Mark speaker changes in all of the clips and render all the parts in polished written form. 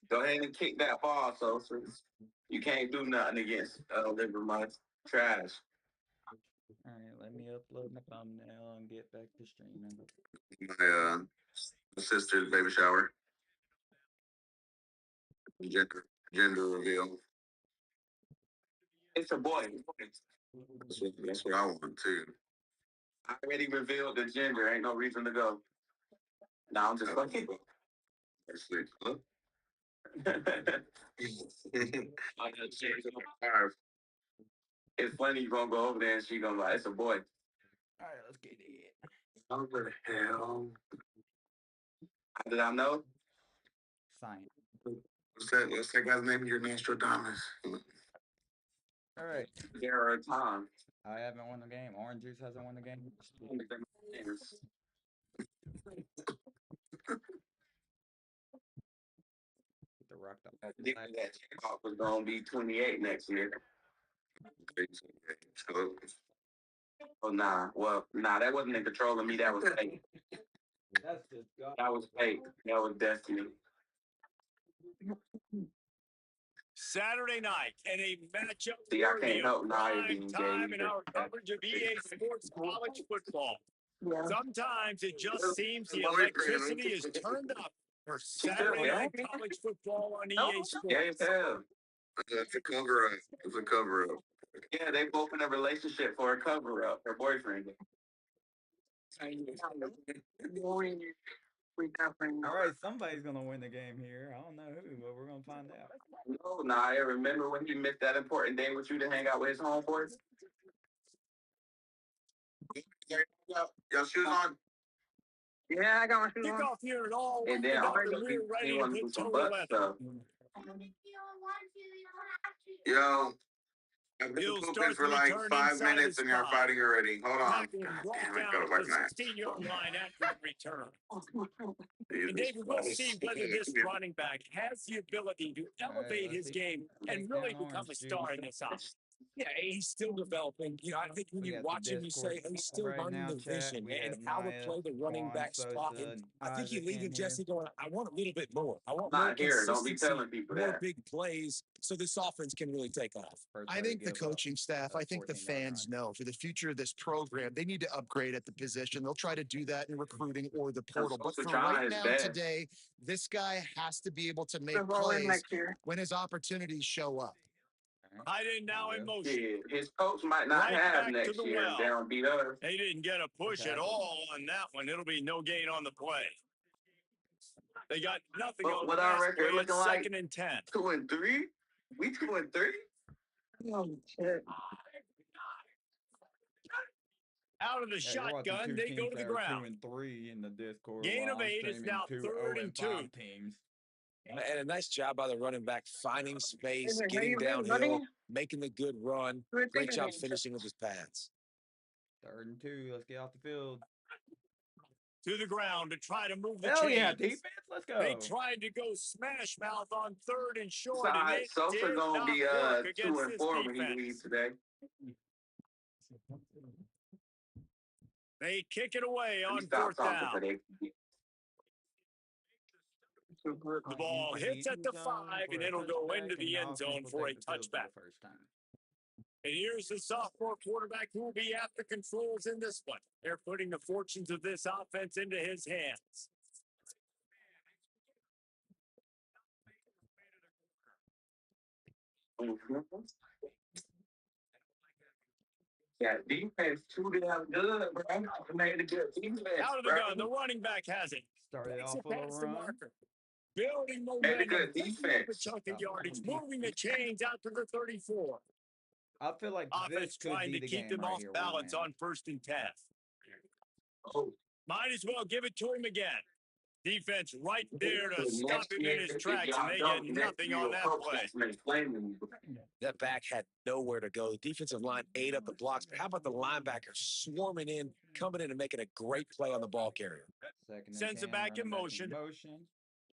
Speaker 1: Go ahead and kick that ball, so you can't do nothing against Liver my trash.
Speaker 2: All right, let me upload my thumbnail and get back to streaming.
Speaker 3: My sister's baby shower. Gender reveal.
Speaker 1: It's a boy.
Speaker 3: That's what I want too.
Speaker 1: I already revealed the gender. Ain't no reason to go. Now I'm just fucking.
Speaker 3: Actually,
Speaker 1: It's funny you gonna go over there and she gonna be like, it's a boy.
Speaker 2: All right, let's get it.
Speaker 3: How the hell?
Speaker 1: How did I know?
Speaker 2: Science.
Speaker 3: What's that guy's name? Your Nostradamus.
Speaker 2: All right.
Speaker 1: There are times.
Speaker 2: I haven't won the game. Orange Juice hasn't won the game. Get the rock
Speaker 1: I think that Jacob was gonna be 28 next year. Oh nah, well nah, that wasn't in control of me. That was fate.
Speaker 2: That's just God.
Speaker 1: That was fate. That was destiny.
Speaker 4: Saturday night and a matchup
Speaker 1: See, I
Speaker 4: worthy
Speaker 1: can't help
Speaker 4: of
Speaker 1: Naya
Speaker 4: prime
Speaker 1: being
Speaker 4: time
Speaker 1: gay
Speaker 4: in
Speaker 1: either.
Speaker 4: our coverage of EA Sports College football. Sometimes it just seems the electricity is turned up for Saturday night college football on EA
Speaker 1: Gay as
Speaker 4: Sports.
Speaker 1: hell.
Speaker 3: That's a cover up. It's a cover up.
Speaker 1: Yeah, they both in a relationship for a cover up. Her boyfriend.
Speaker 2: All right, somebody's gonna win the game here. I don't know who, but we're gonna find out.
Speaker 1: No, Naya, remember when he missed that important day with you to hang out with his homeboys?
Speaker 3: Y'all shoes on?
Speaker 1: Yeah, I got my shoes on.
Speaker 4: Kickoff here at all.
Speaker 1: And then
Speaker 4: Up
Speaker 1: also
Speaker 4: and we're
Speaker 1: he
Speaker 4: ready to
Speaker 1: wanted to do
Speaker 4: put
Speaker 1: some
Speaker 4: toe
Speaker 1: butt
Speaker 4: weather.
Speaker 1: stuff.
Speaker 3: Yo, I've been
Speaker 4: He'll
Speaker 3: pooping
Speaker 4: start
Speaker 3: for
Speaker 4: the
Speaker 3: like
Speaker 4: return
Speaker 3: 5
Speaker 4: inside
Speaker 3: minutes
Speaker 4: his
Speaker 3: and you're
Speaker 4: spot.
Speaker 3: fighting already. Hold on.
Speaker 4: Tackle
Speaker 3: God
Speaker 4: brought
Speaker 3: damn, I
Speaker 4: down
Speaker 3: gotta
Speaker 4: at
Speaker 3: wipe
Speaker 4: the
Speaker 3: my
Speaker 4: 16-yard line after the return. And
Speaker 3: Jesus
Speaker 4: David, we'll
Speaker 3: Christ.
Speaker 4: see whether this running back has the ability to elevate
Speaker 2: let's
Speaker 4: his
Speaker 2: see.
Speaker 4: game and
Speaker 2: Take
Speaker 4: really
Speaker 2: down
Speaker 4: become
Speaker 2: Orange
Speaker 4: a star
Speaker 2: Juice.
Speaker 4: in this offense. Yeah, he's still developing. You know, I think when
Speaker 2: We
Speaker 4: you
Speaker 2: got the
Speaker 4: watch him, you say
Speaker 2: Discord
Speaker 4: he's still
Speaker 2: right
Speaker 4: learning
Speaker 2: now,
Speaker 4: the
Speaker 2: chat.
Speaker 4: vision
Speaker 2: We
Speaker 4: and
Speaker 2: have
Speaker 4: how to
Speaker 2: Naya,
Speaker 4: play the running
Speaker 2: Quan,
Speaker 4: back spot.
Speaker 2: Sosa,
Speaker 4: And I think you
Speaker 2: Isaac
Speaker 4: leave
Speaker 2: in
Speaker 4: him,
Speaker 2: here.
Speaker 4: Jesse, going, I want a little bit more. I want
Speaker 1: I'm
Speaker 4: more
Speaker 1: not here. Don't be
Speaker 4: consistency,
Speaker 1: telling people
Speaker 4: more
Speaker 1: that.
Speaker 4: big plays, so this offense can really take off.
Speaker 2: First
Speaker 5: I
Speaker 2: play
Speaker 5: think the
Speaker 2: give up
Speaker 5: coaching staff,
Speaker 2: a
Speaker 5: I think the
Speaker 2: 14-yard
Speaker 5: fans
Speaker 2: run.
Speaker 5: know for the future of this program, they need to upgrade at the position. They'll try to do that in recruiting or the portal. But
Speaker 1: Sosa
Speaker 5: for right
Speaker 1: trying his
Speaker 5: now,
Speaker 1: best.
Speaker 5: today, this guy has to be able to make plays when his opportunities show up.
Speaker 4: Tight end now in motion.
Speaker 1: Yeah, his coach might not
Speaker 4: Right
Speaker 1: have
Speaker 4: back to
Speaker 1: next
Speaker 4: the
Speaker 1: year if
Speaker 4: well.
Speaker 1: they don't beat us.
Speaker 4: They didn't get a push at all on that one. It'll be no gain on the play. They got nothing on
Speaker 1: What
Speaker 4: the
Speaker 1: our
Speaker 4: pass
Speaker 1: record
Speaker 4: play. It's
Speaker 1: looking like?
Speaker 4: 2nd and 10.
Speaker 1: 2-3. We 2-3. Oh shit.
Speaker 4: Out of the
Speaker 2: Yeah, you're watching
Speaker 4: shotgun,
Speaker 2: two
Speaker 4: they
Speaker 2: teams
Speaker 4: go to the
Speaker 2: that are
Speaker 4: ground.
Speaker 2: 2-3 in the Discord.
Speaker 4: Gain
Speaker 2: while
Speaker 4: of
Speaker 2: I'm
Speaker 4: 8 is
Speaker 2: streaming
Speaker 4: now
Speaker 2: two
Speaker 4: 3rd and 2.
Speaker 2: 0-5 teams.
Speaker 4: And a nice job by the running back, finding space, getting downhill, making the good run. Great job finishing with his pads.
Speaker 2: 3rd and 2. Let's get off the field.
Speaker 4: To the ground to try to move the
Speaker 2: Hell
Speaker 4: chains.
Speaker 2: yeah, defense. Let's go.
Speaker 4: They tried to go smash mouth on 3rd and short,
Speaker 1: Sorry,
Speaker 4: and it
Speaker 1: Sosa
Speaker 4: did
Speaker 1: gonna
Speaker 4: not
Speaker 1: be
Speaker 4: work against
Speaker 1: 2 and
Speaker 4: this
Speaker 1: 4 when he
Speaker 4: defense.
Speaker 1: leaves today.
Speaker 4: They kick it away
Speaker 1: Let me
Speaker 4: on
Speaker 1: stop
Speaker 4: 4th
Speaker 1: talking
Speaker 4: down.
Speaker 1: for they.
Speaker 4: The ball hits at the 5, and it'll go into the end zone for a touchback.
Speaker 2: First time.
Speaker 4: And here's the sophomore quarterback who will be at the controls in this one. They're putting the fortunes of this offense into his hands.
Speaker 1: Yeah, defense too damn good, bro. Made a good defense.
Speaker 4: Out of the gun, the running back has it.
Speaker 2: Started
Speaker 4: Takes
Speaker 2: off
Speaker 4: it
Speaker 2: with a
Speaker 4: past the
Speaker 2: run.
Speaker 4: marker. Building
Speaker 1: Made a
Speaker 4: momentum,
Speaker 1: good
Speaker 4: picking up a
Speaker 1: defense.
Speaker 4: chunk of yardage, moving the chains out to the 34.
Speaker 2: I feel like
Speaker 4: Offense
Speaker 2: this could
Speaker 4: trying
Speaker 2: be
Speaker 4: to
Speaker 2: the
Speaker 4: keep
Speaker 2: game
Speaker 4: them
Speaker 2: right
Speaker 4: off
Speaker 2: here.
Speaker 4: balance on 1st and 10.
Speaker 1: Oh,
Speaker 4: Might as well give it to him again. Defense right there to
Speaker 1: next
Speaker 4: stop him
Speaker 1: year,
Speaker 4: in his
Speaker 1: if
Speaker 4: tracks,
Speaker 1: y'all
Speaker 4: and they
Speaker 1: don't,
Speaker 4: get
Speaker 1: next
Speaker 4: nothing
Speaker 1: year
Speaker 4: on
Speaker 1: your
Speaker 4: that
Speaker 1: coach
Speaker 4: play.
Speaker 1: gonna explain to you.
Speaker 4: That back had nowhere to go. The defensive line ate up the blocks. But how about the linebacker swarming in, coming in and making a great play on the ball carrier? Sends it back in motion.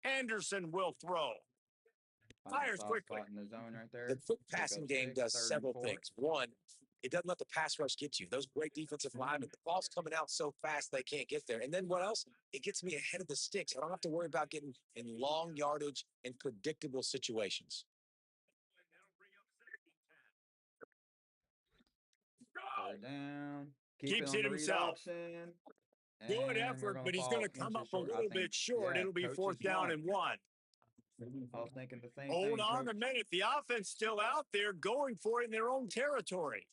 Speaker 4: Anderson will throw. Fires quickly.
Speaker 2: In the zone right there.
Speaker 4: The quick passing game does several things. One, It doesn't let the pass rush get you. Those great defensive linemen, the ball's coming out so fast they can't get there. And then what else? It gets me ahead of the sticks. I don't have to worry about getting in long yardage and predictable situations.
Speaker 2: Third down.
Speaker 4: Keeps
Speaker 2: it
Speaker 4: it
Speaker 2: on the read
Speaker 4: himself.
Speaker 2: option.
Speaker 4: Good
Speaker 2: And we're
Speaker 4: effort, but he's going to come up a little bit short. It'll be fourth down and 1.
Speaker 2: I was thinking the same
Speaker 4: Hold
Speaker 2: thing.
Speaker 4: on a minute. The offense still out there going for it in their own territory.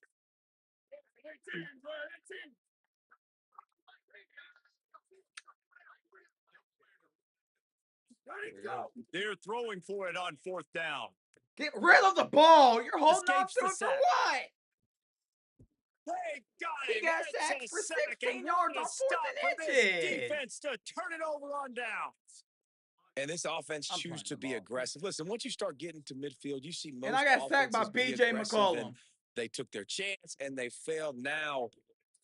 Speaker 4: They're throwing for it on fourth down.
Speaker 2: Get rid of the ball. You're holding on
Speaker 4: Escapes
Speaker 2: to
Speaker 4: the
Speaker 2: it for
Speaker 4: sack.
Speaker 2: what?
Speaker 4: They got
Speaker 2: He
Speaker 4: him.
Speaker 2: got
Speaker 4: It's
Speaker 2: sacked
Speaker 4: a
Speaker 2: for
Speaker 4: sack,
Speaker 2: 16
Speaker 4: and
Speaker 2: yards
Speaker 4: what a
Speaker 2: on
Speaker 4: stop
Speaker 2: 4th
Speaker 4: for
Speaker 2: and
Speaker 4: this
Speaker 2: inches.
Speaker 4: defense to turn it over on downs. And this offense
Speaker 2: I'm
Speaker 4: chooses
Speaker 2: punting
Speaker 4: to
Speaker 2: the
Speaker 4: be
Speaker 2: ball.
Speaker 4: aggressive. Listen, once you start getting to midfield, you see most
Speaker 2: And I got sacked by
Speaker 4: offenses be
Speaker 2: B.J.
Speaker 4: aggressive,
Speaker 2: McCollum.
Speaker 4: and they took their chance and they failed. Now,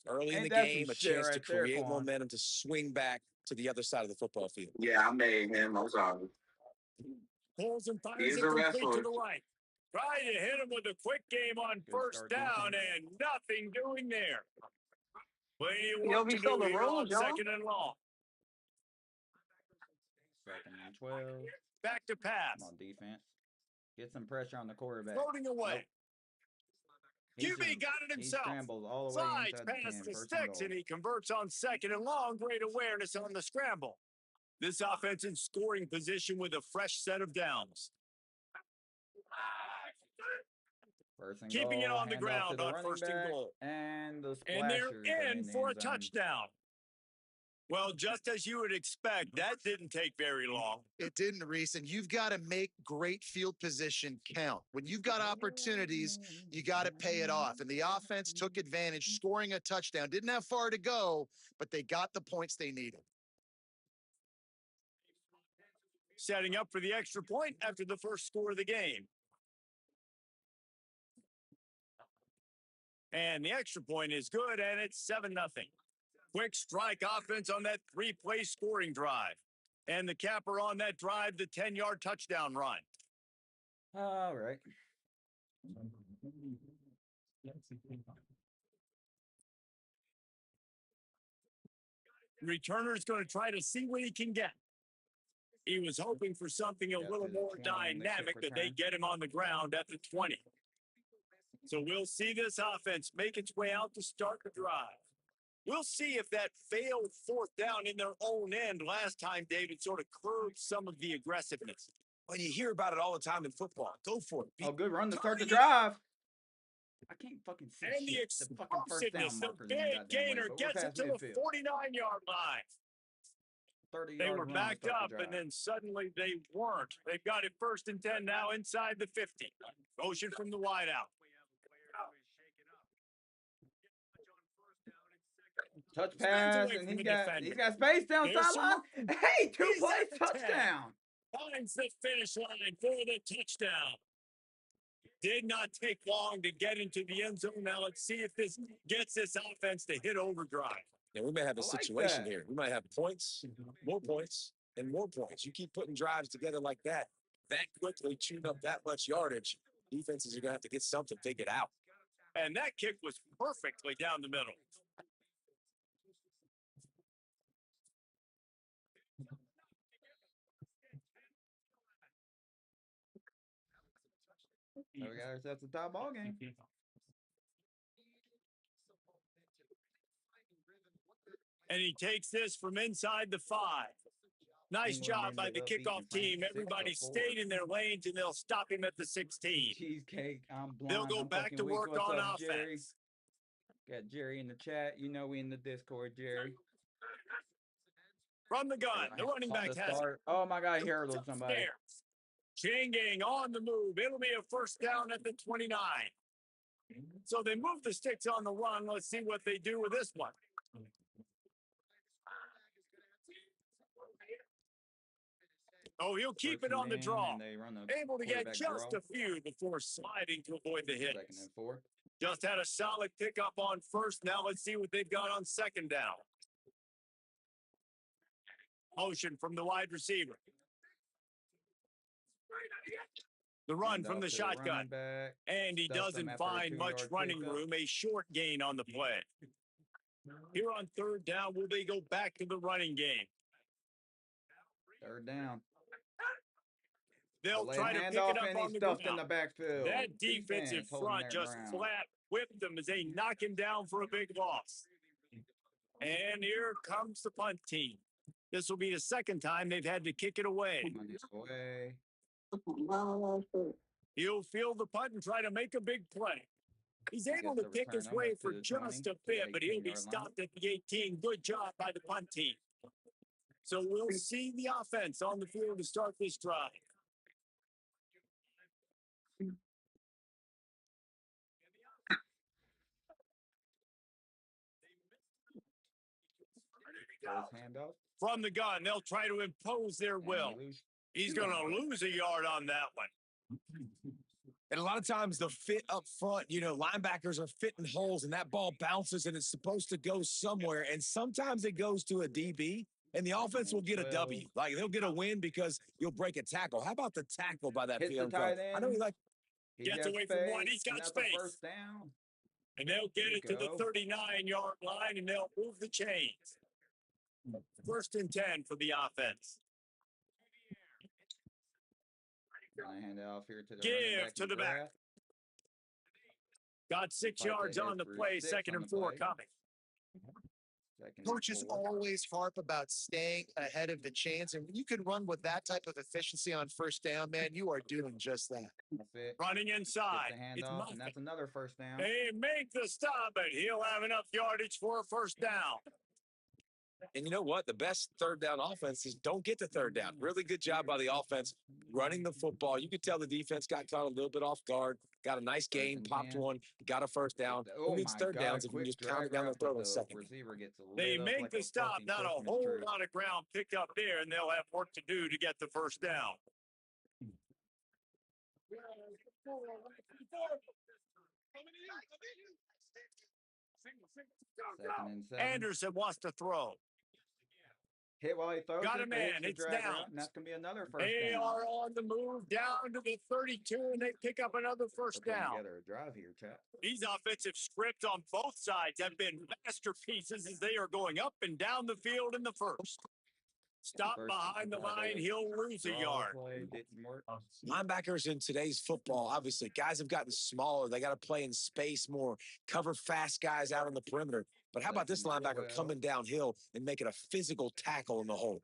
Speaker 4: early in
Speaker 2: Ain't
Speaker 4: the
Speaker 2: that some
Speaker 4: game, a
Speaker 2: shit
Speaker 4: chance to
Speaker 2: right there,
Speaker 4: create
Speaker 2: Quan?
Speaker 4: momentum to swing back to the other side of the football field.
Speaker 3: Yeah, I made him. I'm sorry.
Speaker 4: Pulls and fires
Speaker 3: He's
Speaker 4: it
Speaker 3: a
Speaker 4: complete
Speaker 3: wrestler.
Speaker 4: to the right. Try to hit him with a quick game on first down and nothing doing there. Plenty of work to do here on second and long.
Speaker 2: 2nd and 12.
Speaker 4: Back to pass.
Speaker 2: Come on, defense. Get some pressure on the quarterback.
Speaker 4: Floating away. QB got it
Speaker 2: He
Speaker 4: himself.
Speaker 2: scrambles all the way
Speaker 4: Slides
Speaker 2: inside the 10.
Speaker 4: past the
Speaker 2: 1st and
Speaker 4: sticks,
Speaker 2: goal.
Speaker 4: and he converts on second and long. Great awareness on the scramble. This offense in scoring position with a fresh set of downs. Keeping it on the ground on first and goal.
Speaker 2: And the
Speaker 4: And they're
Speaker 2: splashers
Speaker 4: in for a touchdown. Well, just as you would expect, that didn't take very long.
Speaker 5: It didn't, Reese, and you've got to make great field position count. When you've got opportunities, you got to pay it off. And the offense took advantage, scoring a touchdown. Didn't have far to go, but they got the points they needed.
Speaker 4: Setting up for the extra point after the first score of the game. And the extra point is good, and it's 7-0. Quick strike offense on that 3-play scoring drive. And the capper on that drive, the 10-yard touchdown run.
Speaker 2: All right.
Speaker 4: Returner's going to try to see what he can get. He was hoping for something a little more dynamic, that they get him on the ground at the 20. So we'll see this offense make its way out to start the drive. We'll see if that failed fourth down in their own end last time, David, sort of curbed some of the aggressiveness. Well, you hear about it all the time in football. Go for it.
Speaker 2: Oh, good run to start the drive. I can't fucking see
Speaker 4: And the
Speaker 2: shit. The fucking first down
Speaker 4: explosiveness, the
Speaker 2: markers
Speaker 4: big gainer gets it to the 49-yard line.
Speaker 2: 30
Speaker 4: They
Speaker 2: yard
Speaker 4: were
Speaker 2: run
Speaker 4: backed
Speaker 2: to start
Speaker 4: up,
Speaker 2: the drive.
Speaker 4: and then suddenly they weren't. They've got it 1st and 10 now inside the 50. Motion from the wideout.
Speaker 2: Touch pass, and he's got space down sideline. Hey, 2 plays, touchdown.
Speaker 4: Finds the finish line for the touchdown. Did not take long to get into the end zone. Now let's see if this gets this offense to hit overdrive. Yeah, we may have a situation here. We might have points, more points, and more points. You keep putting drives together like that quickly, tune up that much yardage, defenses are going to have to get something figured out. And that kick was perfectly down the middle.
Speaker 2: So we got ourselves a tie ball game.
Speaker 4: And he takes this from inside the 5. Nice job by the kickoff team. Everybody stayed in their lanes, and they'll stop him at the 16.
Speaker 2: Cheesecake, I'm blind.
Speaker 4: They'll go back to work on offense.
Speaker 2: Jerry? Got Jerry in the chat. You know we in the Discord, Jerry.
Speaker 4: From the gun, the running back has it.
Speaker 2: Oh, my God, he hurdled somebody.
Speaker 4: Changing on the move. It'll be a first down at the 29. So they move the sticks on the run. Let's see what they do with this one. Oh, he'll keep it on the draw. Able to get just a few before sliding to avoid the hit.
Speaker 2: 2nd and 4.
Speaker 4: Just had a solid pickup on first. Now let's see what they've got on second down. Motion from the wide receiver. The run from the shotgun. And he doesn't find much running room, a short gain on the play. Here on third down, will they go back to the running game?
Speaker 2: Third down.
Speaker 4: They'll try to pick it up on the ground.
Speaker 2: In the backfield.
Speaker 4: That defensive front just flat whipped them as they knock him down for a big loss. And here comes the punt team. This will be the second time they've had to kick it away. He'll field the punt and try to make a big play. He's able to pick his way for just a bit, but he'll be stopped at the 18. Good job by the punt team. So we'll see the offense on the field to start this drive. From the gun, they'll try to impose their will. He's going to lose a yard on that one.
Speaker 3: And a lot of times the fit up front, you know, linebackers are fitting holes and that ball bounces and it's supposed to go somewhere. And sometimes it goes to a DB and the offense will get a W. Like they'll get a win because you'll break a tackle. How about the tackle by that field? I know
Speaker 4: he gets away from one. He's got space.
Speaker 2: First down.
Speaker 4: And they'll get it to the 39-yard line and they'll move the chains. 1st and 10 for the offense.
Speaker 2: Hand it off here to the
Speaker 4: give to the back. Got 6 yards on the play. 2nd and 4 coming.
Speaker 5: Coaches always harp about staying ahead of the chance, and when you can run with that type of efficiency on first down, man, you are doing just that.
Speaker 4: Running inside.
Speaker 2: And that's another first down.
Speaker 4: They make the stop, but he'll have enough yardage for a first down.
Speaker 3: And you know what? The best third down offense is don't get to third down. Really good job by the offense running the football. You could tell the defense got caught a little bit off guard, got a nice gain, popped one, got a first down. Who needs third downs if you just pound it down the throat in a second?
Speaker 4: They make the stop, not a whole lot of ground picked up there, and they'll have work to do to get the first down. Anderson wants to throw.
Speaker 2: Hit while he throws.
Speaker 4: Got a man. It's down.
Speaker 2: And that's going to be another first down.
Speaker 4: They are on the move down to the 32, and they pick up another first down.
Speaker 2: Together a drive here, chat.
Speaker 4: These offensive scripts on both sides have been masterpieces as they are going up and down the field in the first. Stop behind the line, he'll lose a yard.
Speaker 3: Linebackers in today's football, obviously, guys have gotten smaller. They got to play in space more, cover fast guys out on the perimeter. But how about this linebacker coming downhill and making a physical tackle in the hole?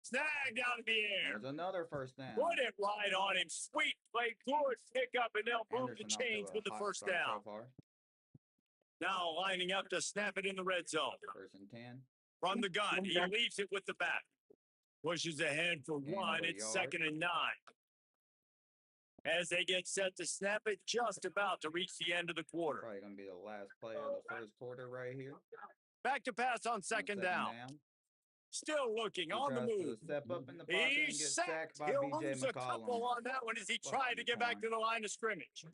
Speaker 4: Snag down in the air.
Speaker 2: There's another first down.
Speaker 4: Put it right on him. Sweet play, good pick up, and they'll move the chains with the first down. Now lining up to snap it in the red zone.
Speaker 2: 1st and 10.
Speaker 4: From the gun, he leaves it with the back. Pushes ahead for one. It's 2nd and 9. As they get set to snap it, just about to reach the end of the quarter.
Speaker 2: Probably going to be the last play of the first quarter right here.
Speaker 4: Back to pass on second down. Still looking on the move.
Speaker 2: Step up in the pocket and get sacked by
Speaker 4: He'll
Speaker 2: BJ
Speaker 4: lose a couple on that one as he tried to get back to the line of scrimmage.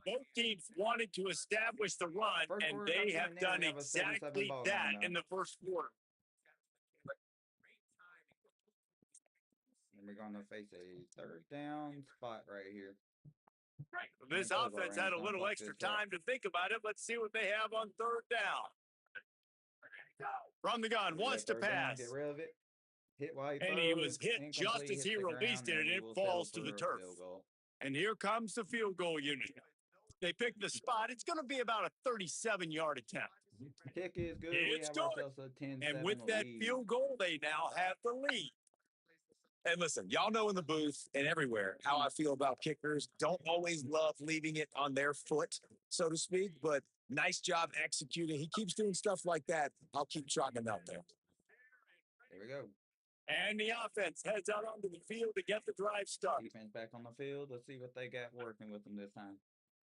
Speaker 4: Both teams wanted to establish the run, and they have done exactly that in the first quarter.
Speaker 2: And we're going to face a 3rd down spot right here.
Speaker 4: This offense had a little extra time to think about it. Let's see what they have on 3rd down. From the gun, wants to pass.
Speaker 2: Get rid of it. Hit while
Speaker 4: and he was hit just as he released it, and it falls to the turf. And here comes the field goal unit. They pick the spot. It's going to be about a 37-yard attempt.
Speaker 2: Kick is good.
Speaker 4: It's good. And with that field goal, they now have the lead.
Speaker 3: And listen, y'all know in the booth and everywhere how I feel about kickers. Don't always love leaving it on their foot, so to speak, but nice job executing. He keeps doing stuff like that. I'll keep trotting him out there.
Speaker 2: There we go.
Speaker 4: And the offense heads out onto the field to get the drive started.
Speaker 2: Defense back on the field. Let's see what they got working with them this time.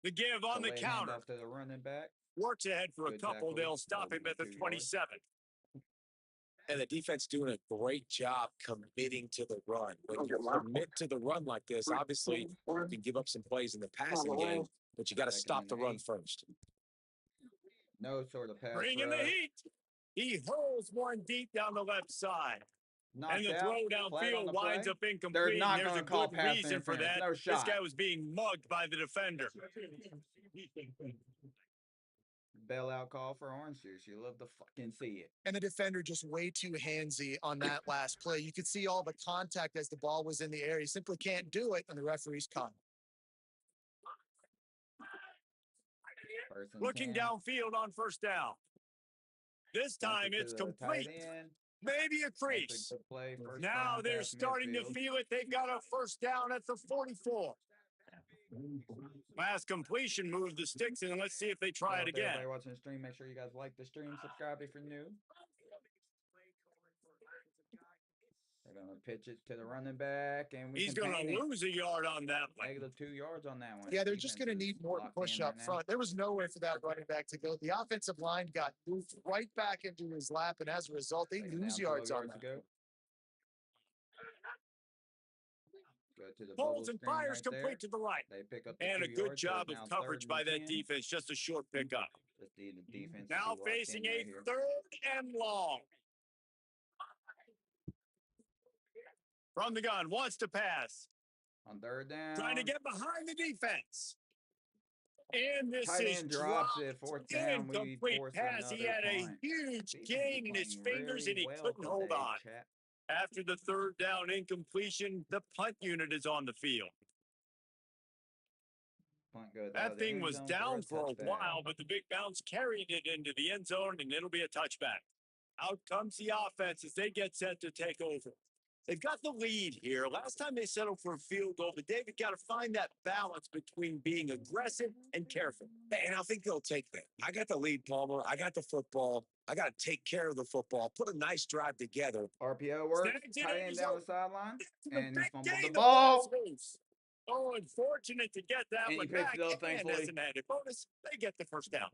Speaker 4: The give on the counter.
Speaker 2: Off to the running back.
Speaker 4: Works ahead for a couple. They'll stop him at the 27.
Speaker 3: And the defense doing a great job committing to the run. When you commit to the run like this, obviously you can give up some plays in the passing game, but you got to stop the run first.
Speaker 2: No sort of pass.
Speaker 4: Bringing the heat. He hurls one deep down the left side.
Speaker 2: knocked
Speaker 4: And the
Speaker 2: out,
Speaker 4: throw
Speaker 2: flat on
Speaker 4: downfield
Speaker 2: the
Speaker 4: winds
Speaker 2: play.
Speaker 4: up incomplete.
Speaker 2: They're not
Speaker 4: There's
Speaker 2: going
Speaker 4: a
Speaker 2: to call
Speaker 4: good
Speaker 2: pass
Speaker 4: reason for
Speaker 2: interference.
Speaker 4: that.
Speaker 2: No
Speaker 4: This
Speaker 2: shot.
Speaker 4: guy was being mugged by the defender.
Speaker 2: Bailout call for orange juice. You love to fucking see it.
Speaker 5: And the defender just way too handsy on that last play. You could see all the contact as the ball was in the air. He simply can't do it, and the referee's caught.
Speaker 4: Looking downfield on first down. This time it's complete. Maybe a crease. Now they're starting to feel it. They've got a first down at the 44. Last completion moved the sticks, and let's see if they try it again.
Speaker 2: Everybody watching the stream, make sure you guys like the stream, subscribe if you're new. They're going to pitch it to the running back, and
Speaker 4: he's going to lose a yard on that one.
Speaker 2: Negative 2 yards on that one.
Speaker 5: Yeah, they're just going to need more push up front. There was nowhere for that running back to go. The offensive line got moved right back into his lap, and as a result, they lose yards on that.
Speaker 2: Go to the
Speaker 4: Pulls and fires complete to the right.
Speaker 2: They pick up
Speaker 4: and a good job of coverage by that defense. Just a short pickup.
Speaker 2: The defense
Speaker 4: now facing a third and long. From the gun, wants to pass.
Speaker 2: On third down.
Speaker 4: Trying to get behind the defense. And this is
Speaker 2: drops it. Fourth down.
Speaker 4: Incomplete pass. He had a huge gain in his fingers, and he couldn't hold on. After the third down incompletion, the punt unit is on the field. That thing was down for a while, but the big bounce carried it into the end zone, and it'll be a touchback. Out comes the offense as they get set to take over. They've got the lead here. Last time they settled for a field goal, but David got to find that balance between being aggressive and careful.
Speaker 3: And I think they'll take that. I got the lead, Palmer. I got the football. I got to take care of the football. Put a nice drive together.
Speaker 2: RPO works. Tight end down the sideline. And he fumbled the
Speaker 4: ball. Oh, unfortunate to get that
Speaker 2: and
Speaker 4: one
Speaker 2: he picks
Speaker 4: back.
Speaker 2: It up,
Speaker 4: and as an added bonus, they get the first down.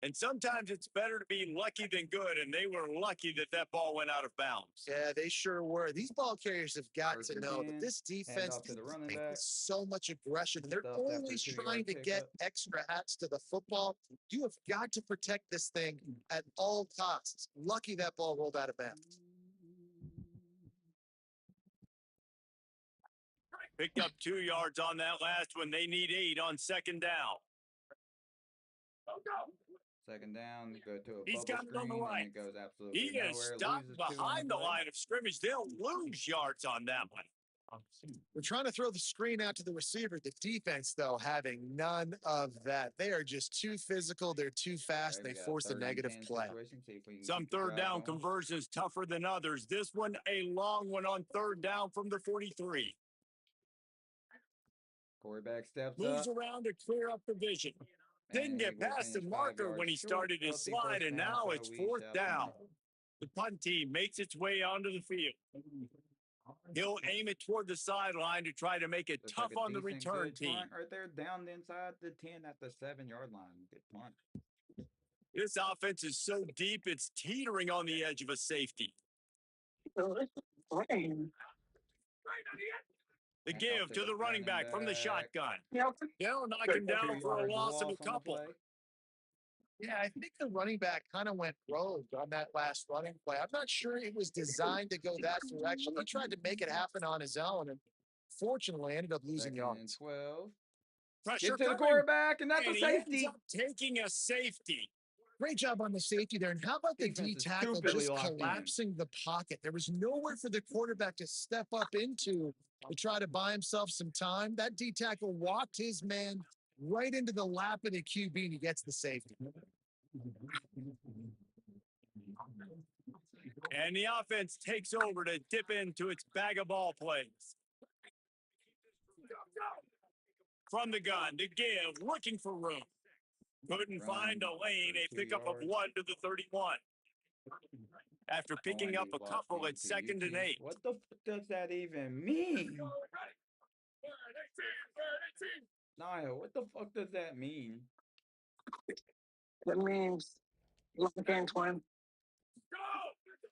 Speaker 4: And sometimes it's better to be lucky than good, and they were lucky that that ball went out of bounds.
Speaker 5: Yeah, they sure were. These ball carriers have got to know that this defense is so much aggression. They're always trying to get extra hats to the football. You have got to protect this thing at all costs. Lucky that ball rolled out of bounds.
Speaker 4: Picked up 2 yards on that last one. They need 8 on second down.
Speaker 2: Second down, go to a
Speaker 4: He's got it on the right.
Speaker 2: And it goes absolutely
Speaker 4: he is stopped behind the line of scrimmage. They'll lose yards on that one.
Speaker 5: We're trying to throw the screen out to the receiver. The defense, though, having none of that. They are just too physical. They're too fast. They force a negative play.
Speaker 4: Some third down conversions tougher than others. This one, a long one on third down from the 43.
Speaker 2: Quarterback steps
Speaker 4: moves around to clear up the vision. Didn't get past the marker when he started his slide, and now it's fourth down. The punt team makes its way onto the field. He'll aim it toward the sideline to try to make it tough on the return team.
Speaker 2: Right there, down inside the 10 at the 7-yard line. Good punt.
Speaker 4: This offense is so deep, it's teetering on the edge of a safety. The give to the running back from the shotgun. They'll knock him down for a loss of a couple.
Speaker 5: Yeah, I think the running back kind of went rogue on that last running play. I'm not sure it was designed to go that direction. He tried to make it happen on his own, and fortunately ended up losing yards.
Speaker 2: 12.
Speaker 4: Pressure
Speaker 2: to the quarterback, and that's a safety.
Speaker 4: Taking a safety.
Speaker 5: Great job on the safety there. And how about the D tackle just collapsing the pocket? There was nowhere for the quarterback to step up into to try to buy himself some time. That D tackle walked his man right into the lap of the QB, and he gets the safety.
Speaker 4: And the offense takes over to dip into its bag of ball plays. From the gun to give, looking for room. Couldn't find a lane, a pickup of 1 to the 31. After picking up a couple at 2nd and 8.
Speaker 2: What the fuck does that even mean? Niall, what the fuck does that mean?
Speaker 1: That means look again, twin.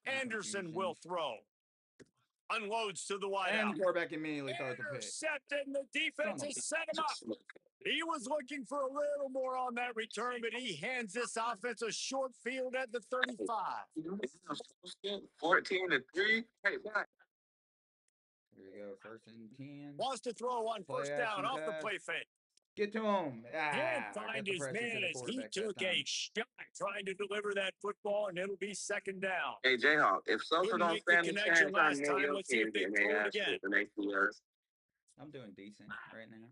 Speaker 4: Anderson will throw. Unloads to the wide
Speaker 2: and
Speaker 4: out.
Speaker 2: quarterback immediately throws the pick.
Speaker 4: Intercepted, and the defense has set him up. He was looking for a little more on that return, but he hands this offense a short field at the 35.
Speaker 1: 14-3. Hey, back.
Speaker 2: Here we go. 1st and 10.
Speaker 4: Wants to throw on
Speaker 2: Play
Speaker 4: first down
Speaker 2: action
Speaker 4: off the
Speaker 2: pass.
Speaker 4: play fake.
Speaker 2: Get to him.
Speaker 4: Can't
Speaker 2: I
Speaker 4: find
Speaker 2: got the
Speaker 4: his
Speaker 2: pressure to
Speaker 4: man
Speaker 2: the
Speaker 4: as he
Speaker 2: quarterback
Speaker 4: took
Speaker 2: that time.
Speaker 4: a shot trying to deliver that football, and it'll be 2nd down.
Speaker 1: Hey, Jayhawk, if Sosa
Speaker 4: Couldn't
Speaker 1: don't
Speaker 4: make the
Speaker 1: stand a
Speaker 4: connection
Speaker 1: chance, I'm
Speaker 4: last
Speaker 1: near
Speaker 4: time.
Speaker 1: your
Speaker 4: Let's see if
Speaker 1: kids
Speaker 4: they
Speaker 1: and they
Speaker 4: throw it
Speaker 1: ask
Speaker 4: again.
Speaker 1: for the next 2 years.
Speaker 2: I'm doing decent right now.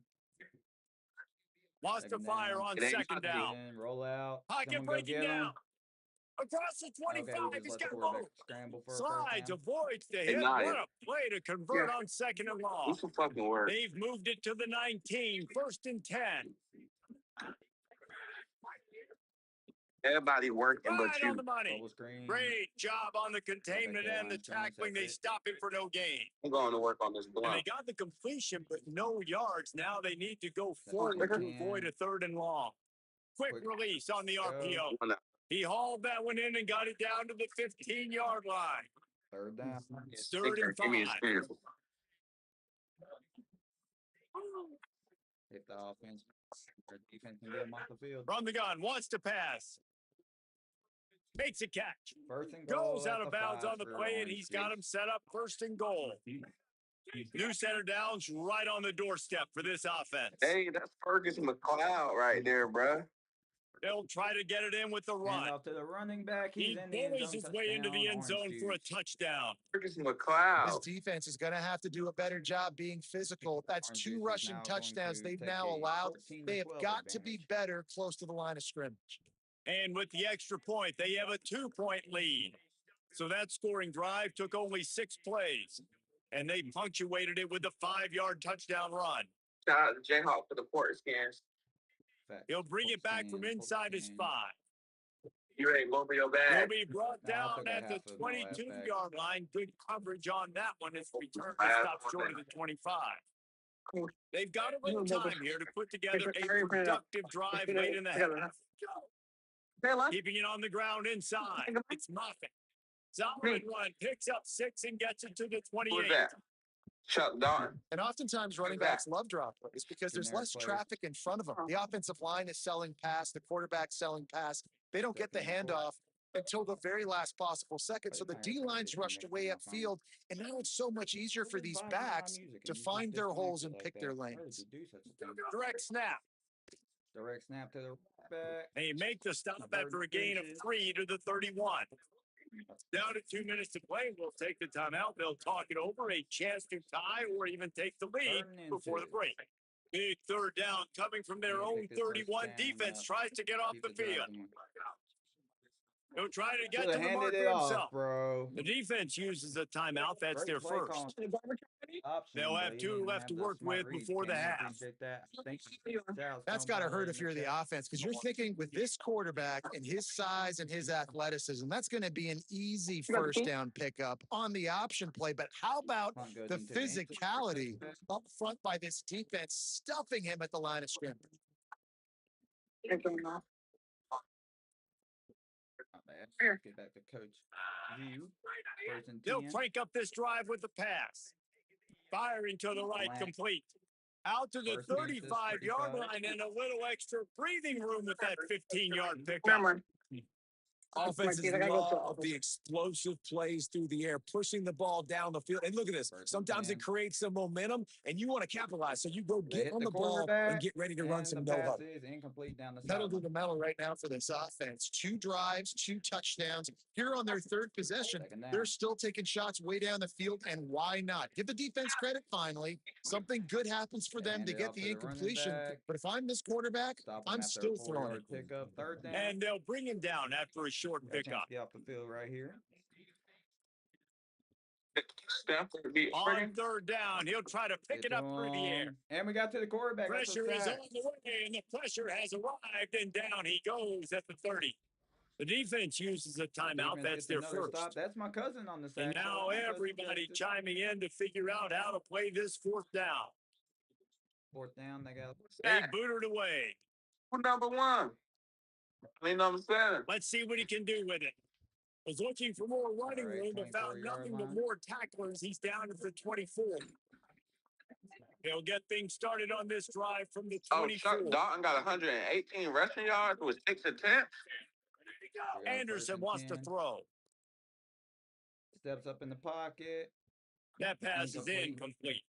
Speaker 4: Wants to fire on
Speaker 1: It ain't
Speaker 4: 2nd
Speaker 1: my
Speaker 4: down.
Speaker 2: Roll out.
Speaker 4: Pocket
Speaker 2: Someone go
Speaker 4: breaking
Speaker 2: get
Speaker 4: down.
Speaker 2: him.
Speaker 4: Across the 25,
Speaker 2: Okay, we just
Speaker 4: he's
Speaker 2: let the
Speaker 4: got
Speaker 2: quarterback
Speaker 4: low.
Speaker 2: scramble for a
Speaker 4: Slides,
Speaker 2: 1st down.
Speaker 4: avoids the
Speaker 1: Hey,
Speaker 4: hit.
Speaker 1: Naya.
Speaker 4: What a play to convert on 2nd and long.
Speaker 1: Do some fucking work.
Speaker 4: They've moved it to the 19, 1st and 10.
Speaker 1: Everybody working but
Speaker 4: Right
Speaker 1: you.
Speaker 4: on the money.
Speaker 2: Bubble screen.
Speaker 4: Great job on the containment
Speaker 2: that
Speaker 4: and the
Speaker 2: line screen,
Speaker 4: tackling. They
Speaker 2: that's it.
Speaker 4: stop him for no gain.
Speaker 1: I'm going to work on this
Speaker 4: And
Speaker 1: blunt.
Speaker 4: they got the completion, but no yards. Now they need to go
Speaker 2: That's
Speaker 4: forward to
Speaker 2: 10.
Speaker 4: avoid a 3rd and long. Quick release on the RPO. He hauled that one in and got it down to the 15-yard line.
Speaker 2: 3rd down.
Speaker 4: It's 3rd and 5.
Speaker 1: Give me his pen.
Speaker 2: If the offense or defense can get him off the field.
Speaker 4: From the gun, wants to pass. Makes a catch.
Speaker 2: 1st and goal.
Speaker 4: Goes out of bounds on the play, and he's got him set up 1st and goal. New center downs right on the doorstep for this offense.
Speaker 1: Hey, that's Ferguson McLeod right there, bro.
Speaker 4: They'll try to get it in with the run.
Speaker 2: Hand off to the running back. He's
Speaker 4: He
Speaker 2: in the end
Speaker 4: bullies
Speaker 2: zone.
Speaker 4: his way into the end zone for a touchdown.
Speaker 1: Ferguson
Speaker 5: This
Speaker 1: McLeod.
Speaker 5: defense is going to have to do a better job being physical. That's
Speaker 2: Orange
Speaker 5: 2
Speaker 2: Juice is
Speaker 5: rushing
Speaker 2: now
Speaker 5: touchdowns
Speaker 2: going to
Speaker 5: they've
Speaker 2: take
Speaker 5: now
Speaker 2: a
Speaker 5: allowed.
Speaker 2: 14 to
Speaker 5: They have
Speaker 2: 12
Speaker 5: got to be
Speaker 2: advantage.
Speaker 5: better close to the line of scrimmage.
Speaker 4: And with the extra point, they have a 2-point lead. So that scoring drive took only 6 plays, and they punctuated it with a 5-yard touchdown run.
Speaker 1: Shout out to Jayhawk for the port scans.
Speaker 4: He'll bring it back from inside his 5.
Speaker 1: You ready to go for your
Speaker 4: He'll
Speaker 1: bag?
Speaker 4: be brought
Speaker 2: No, I
Speaker 4: down
Speaker 2: took a
Speaker 4: at the
Speaker 2: half of my last
Speaker 4: 22-yard line. Good coverage on that one. His return
Speaker 1: I have
Speaker 4: stops
Speaker 1: one
Speaker 4: short of
Speaker 1: back.
Speaker 4: the 25. They've got a little time here to put together a productive drive late in the half. Keeping it on the ground inside. It's Moffitt. Solid run. Picks up 6 and gets it to the
Speaker 1: Who's
Speaker 4: 28.
Speaker 1: that? Chuck Don.
Speaker 5: And oftentimes running backs love drop plays because there's less traffic in front of them. The offensive line is selling pass, the quarterback's selling pass. They don't get the handoff until the very last possible second. So the D-line's rushed away upfield, and now it's so much easier for these backs to find their holes and pick their lanes.
Speaker 4: Direct snap.
Speaker 2: Direct snap to the back.
Speaker 4: They make the stop after a gain of 3 to the 31. Down to 2 minutes to play. We'll take the timeout. They'll talk it over, a chance to tie or even take the lead before the break. Big 3rd down coming from their own 31. Defense tries to get off the field. He'll try to get to the marker himself.
Speaker 2: Bro.
Speaker 4: The defense uses a timeout. That's their first. They'll have 2 left to work with before the half.
Speaker 5: That's got to hurt if you're the offense because you're thinking with this quarterback and his size and his athleticism, that's going to be an easy 1st down pickup on the option play. But how about the physicality up front by this defense, stuffing him at the line of scrimmage?
Speaker 2: Get back to Coach View.
Speaker 4: They'll crank up this drive with the pass. Firing to the right, complete. Out to the 35-yard line and a little extra breathing room with that 15-yard pickup.
Speaker 3: Offenses love the explosive plays through the air, pushing the ball down the field. And look at this. Sometimes it creates some momentum, and you want to capitalize. So you go get on the ball and get ready to run some no-huddle.
Speaker 5: Pedal to the metal right now for this offense. 2 drives, 2 touchdowns. Here on their 3rd possession, they're still taking shots way down the field, and why not? Give the defense credit finally. Something good happens for them to get the incompletion. But if I'm this quarterback, I'm still throwing it.
Speaker 4: And they'll bring him down after a short pickup.
Speaker 2: Get off the field right here.
Speaker 4: On 3rd down, he'll try to pick it up through the air.
Speaker 2: And we got to the quarterback.
Speaker 4: Pressure is on the way, and the pressure has arrived, and down he goes at the 30. The defense uses a timeout. That's their first.
Speaker 2: Stop. That's my cousin on the side.
Speaker 4: And now everybody chiming in to figure out how to play this 4th down.
Speaker 2: 4th down, they got.
Speaker 4: They booted away.
Speaker 1: Who's number 1? I mean, number 7.
Speaker 4: Let's see what he can do with it. Was looking for more running room, but found nothing but more tacklers. He's down at the 24. He'll get things started on this drive from the
Speaker 1: Oh,
Speaker 4: 24.
Speaker 1: Chuck Dalton got 118 rushing yards with 6 attempts.
Speaker 4: Anderson wants to throw.
Speaker 2: Steps up in the pocket.
Speaker 4: That pass is incomplete.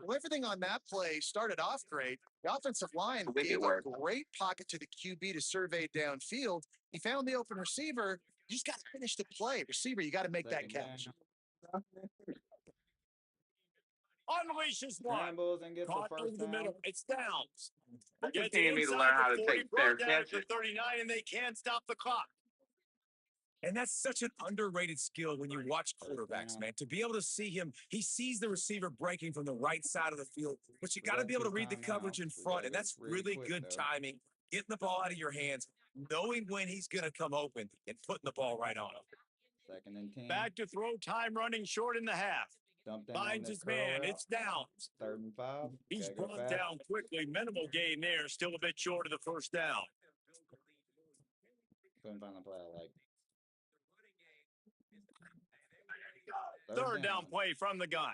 Speaker 5: Well, everything on that play started off great. The offensive line
Speaker 1: Wicked
Speaker 5: gave
Speaker 1: work.
Speaker 5: a great pocket to the QB to survey downfield. He found the open receiver. You just got to finish the play. Receiver, you got to make that catch.
Speaker 4: Unleashes one.
Speaker 2: Scrambles and gets
Speaker 4: Caught
Speaker 2: the
Speaker 4: over
Speaker 2: first
Speaker 4: the
Speaker 2: down.
Speaker 4: middle. It's downs.
Speaker 1: This
Speaker 4: Gets
Speaker 1: team need to
Speaker 4: inside
Speaker 1: learn how
Speaker 4: the
Speaker 1: to
Speaker 4: 40,
Speaker 1: take
Speaker 4: brought
Speaker 1: fair
Speaker 4: down at the
Speaker 1: catches.
Speaker 4: 39, and they can't stop the clock.
Speaker 3: And that's such an underrated skill when you watch quarterbacks, man. To be able to see him, he sees the receiver breaking from the right side of the field, but you got to be able to read the coverage in front, and that's really good timing. Getting the ball out of your hands, knowing when he's going to come open, and putting the ball right on him.
Speaker 2: 2nd and 10.
Speaker 4: Back to throw, time running short in the half. Finds his man. It's down.
Speaker 2: 3rd and 5.
Speaker 4: He's brought down quickly. Minimal gain there. Still a bit short of the first down.
Speaker 2: Couldn't find the play I like.
Speaker 4: Third down play from the gun.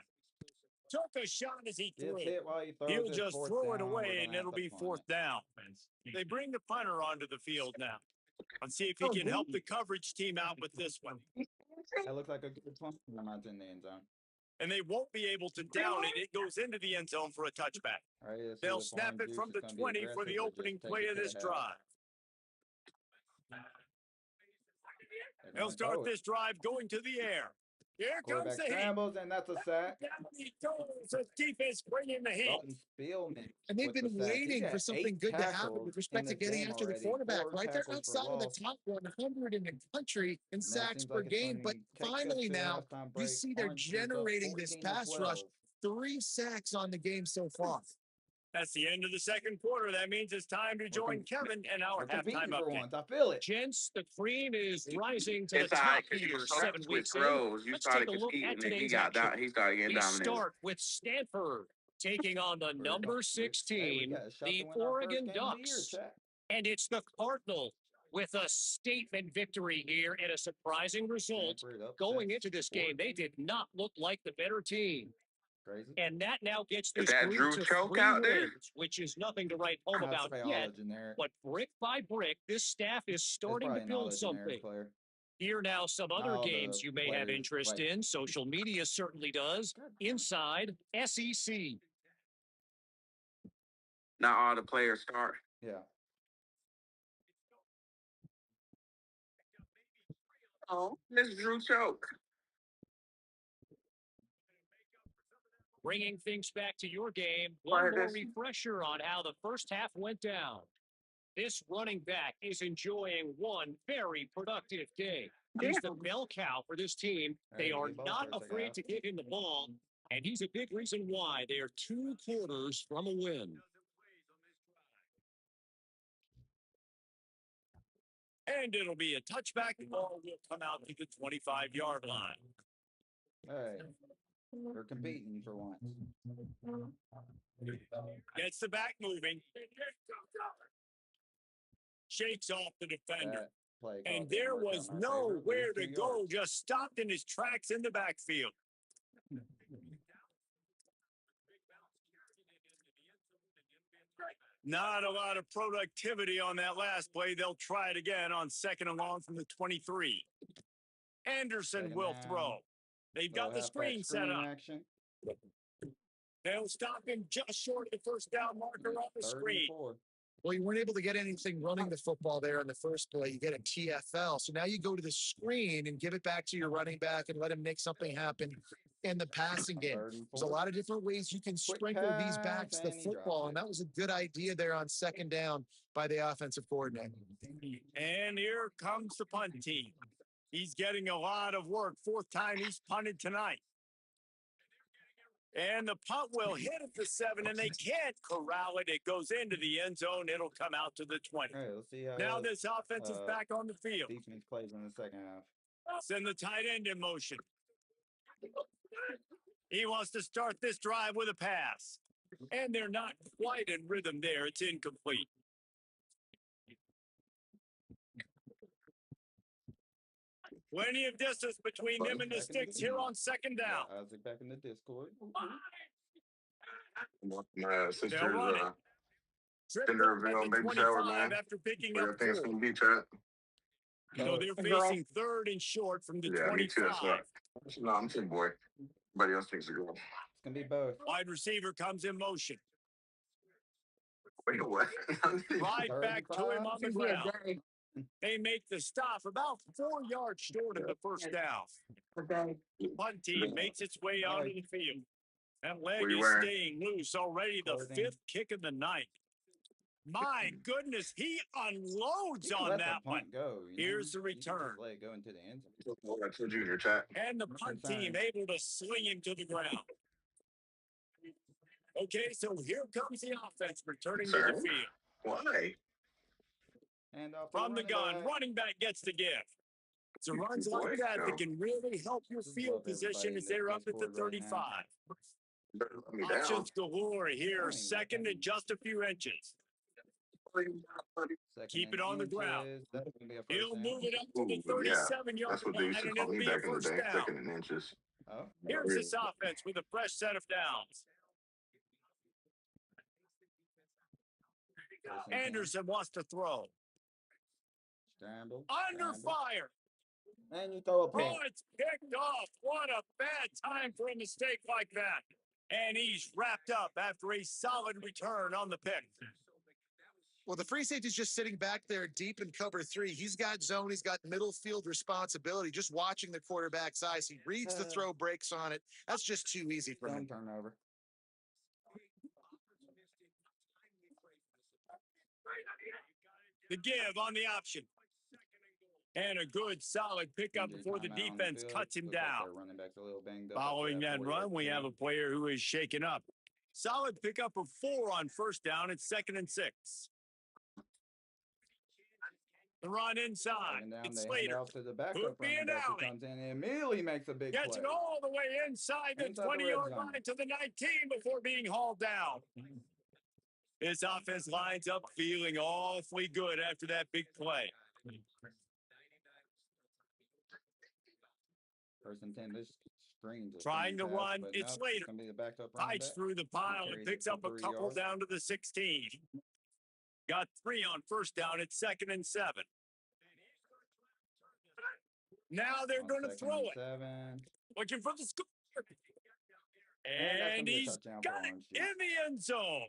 Speaker 4: Took a shot as he threw.
Speaker 2: Hit while he throws.
Speaker 4: He'll just throw it away, and it'll be 4th down. They bring the punter onto the field now. Let's see if he can help the coverage team out with this one.
Speaker 2: That looks like a good punt. I'm out in the end zone.
Speaker 4: And they won't be able to down it. It goes into the end zone for a touchback.
Speaker 2: Right,
Speaker 4: they'll snap it from the 20 for the opening play of this drive. They'll start this drive going to the air. Here comes the
Speaker 2: scrambles, and that's a sack.
Speaker 4: Down he goes. The defense bringing the heat.
Speaker 5: And they've been waiting for something good to happen with respect to getting after the quarterback, right? They're outside of the top 100 in the country in sacks per game. But finally now, you see they're generating this pass rush. 3 sacks on the game so far.
Speaker 4: That's the end of the second quarter. That means it's time to join Kevin and our halftime update.
Speaker 2: I feel it.
Speaker 4: Gents, the cream is rising to
Speaker 1: It's
Speaker 4: the
Speaker 1: all
Speaker 4: top
Speaker 1: right, 'cause you
Speaker 4: here
Speaker 1: was
Speaker 4: 7
Speaker 1: with
Speaker 4: weeks in.
Speaker 1: Crows. You
Speaker 4: Let's
Speaker 1: started
Speaker 4: take a look
Speaker 1: competing,
Speaker 4: at
Speaker 1: and
Speaker 4: today's
Speaker 1: he got
Speaker 4: action.
Speaker 1: he started getting
Speaker 4: We
Speaker 1: dominated.
Speaker 4: start with Stanford taking on the number 16, the Oregon Ducks. And it's the Cardinals with a statement victory here and a surprising result. Going into this game, they did not look like the better team.
Speaker 2: Crazy.
Speaker 4: And that now gets this
Speaker 1: that
Speaker 4: group
Speaker 1: Drew
Speaker 4: to
Speaker 1: choke
Speaker 4: 3
Speaker 1: out there?
Speaker 4: wins, which is nothing to write home about yet. But brick by brick, this staff is starting to build something. Here now, some other games you may have interest in. Social media certainly does. Inside SEC.
Speaker 1: Not all the players start.
Speaker 2: Yeah.
Speaker 1: Oh, Miss Drew choke.
Speaker 4: Bringing things back to your game, one more refresher on how the first half went down. This running back is enjoying one very productive day. He's the bell cow for this team. They are not afraid to give him the ball, and he's a big reason why they are 2 quarters from a win. And it'll be a touchback. The ball will come out to the 25-yard line.
Speaker 2: Hey, they're competing for once.
Speaker 4: Gets the back moving. Shakes off the defender. And there was nowhere to go. Just stopped in his tracks in the backfield. Not a lot of productivity on that last play. They'll try it again on 2nd and long from the 23. Anderson will throw. They've got the screen set up. They'll stop him just short of the first down marker on the screen.
Speaker 5: Well, you weren't able to get anything running the football there in the first play. You get a TFL. So now you go to the screen and give it back to your running back and let him make something happen in the passing game. There's a lot of different ways you can sprinkle these backs the football, and that was a good idea there on 2nd down by the offensive coordinator.
Speaker 4: And here comes the punt team. He's getting a lot of work. 4th time he's punted tonight. And the punt will hit at the 7, and they can't corral it. It goes into the end zone. It'll come out to the 20.
Speaker 2: All right, let's see how
Speaker 4: now this offense is back on the field.
Speaker 2: Defense plays in the second half.
Speaker 4: Send the tight end in motion. He wants to start this drive with a pass. And they're not quite in rhythm there. It's incomplete. Plenty of distance between them and the sticks here on 2nd down.
Speaker 2: Isaac back in the Discord.
Speaker 1: My sister's
Speaker 4: Tripped
Speaker 1: gender
Speaker 4: up at
Speaker 1: reveal
Speaker 4: the
Speaker 1: baby shower,
Speaker 4: 25
Speaker 1: man.
Speaker 4: after picking
Speaker 1: Where
Speaker 4: up
Speaker 1: y'all think it's
Speaker 4: 4.
Speaker 1: gonna be, chat?
Speaker 4: So they're facing third and short from the
Speaker 1: Yeah, me too. That's
Speaker 4: 25.
Speaker 1: what. No, I'm saying boy. Everybody else thinks a girl.
Speaker 2: It's gonna be both.
Speaker 4: Wide receiver comes in motion.
Speaker 1: Wait, what?
Speaker 4: Right back to him
Speaker 2: 35.
Speaker 4: on the ground. They make the stop about 4 yards short of the first down. Punt team makes its way onto the field. That leg
Speaker 1: What you
Speaker 4: is
Speaker 1: wearing?
Speaker 4: staying loose. Already the
Speaker 2: Clothing.
Speaker 4: 5th kick of the night. My goodness, he unloads
Speaker 2: You can
Speaker 4: on
Speaker 2: let
Speaker 4: that
Speaker 2: the
Speaker 4: one.
Speaker 2: punt go.
Speaker 4: Here's the
Speaker 2: You can
Speaker 4: return.
Speaker 2: just let it go into the end zone.
Speaker 1: I told you in your chat.
Speaker 4: And the punt team able to swing him to the ground. Okay, so here comes the offense returning to the field.
Speaker 1: Why?
Speaker 2: And off
Speaker 4: From the gun,
Speaker 2: back.
Speaker 4: running back gets the gift. So runs
Speaker 1: Boy,
Speaker 4: like that
Speaker 1: no.
Speaker 4: that can really help your
Speaker 2: Just
Speaker 4: field
Speaker 2: love
Speaker 4: position
Speaker 2: everybody
Speaker 4: as they're
Speaker 2: that
Speaker 4: up at the
Speaker 2: Discord right now.
Speaker 4: 35.
Speaker 1: Better let me down.
Speaker 4: Options galore here,
Speaker 2: Funny,
Speaker 4: second
Speaker 2: like,
Speaker 4: and just a few inches.
Speaker 2: Second
Speaker 4: Keep
Speaker 2: and
Speaker 4: it on the ground.
Speaker 2: inches. That's gonna be a
Speaker 4: He'll
Speaker 2: first
Speaker 4: move
Speaker 2: down.
Speaker 4: it up to the
Speaker 1: Ooh, yeah.
Speaker 4: 37-yard
Speaker 1: That's what they
Speaker 4: line,
Speaker 1: used to
Speaker 4: and
Speaker 1: call
Speaker 4: it'll
Speaker 1: me
Speaker 4: be a
Speaker 1: back in the
Speaker 4: first
Speaker 1: day.
Speaker 4: down.
Speaker 1: Second and inches.
Speaker 2: Oh,
Speaker 4: Here's this offense with a fresh set of downs. Anderson wants to throw.
Speaker 2: Scramble.
Speaker 4: Under fire.
Speaker 2: And you throw a pick.
Speaker 4: Oh, it's picked off. What a bad time for a mistake like that. And he's wrapped up after a solid return on the pick.
Speaker 5: Well, the free safety's just sitting back there deep in cover 3. He's got zone. He's got middle field responsibility. Just watching the quarterback's eyes. He reads the throw, breaks on it. That's just too easy for him.
Speaker 2: Turnover.
Speaker 4: The give on the option. And a good solid pickup before the defense cuts him down. Following that run, we have a player who is shaken up. Solid pickup of 4 on first down. It's 2nd and 6. The run inside. It's Slater.
Speaker 2: To the backup
Speaker 4: Could be an alley.
Speaker 2: comes in and immediately makes a big
Speaker 4: Gets
Speaker 2: play.
Speaker 4: it all the way inside the 20-yard line to the 19 before being hauled down. This offense lines up feeling awfully good after that big play.
Speaker 2: First and 10, this screens.
Speaker 4: Trying to run, it's Slater. Fights through the pile and picks up a couple down to the 16. Got 3 on first down. It's 2nd and 7. Now they're going to throw it.
Speaker 2: 7.
Speaker 4: Looking for the score. And he's got it in the end zone.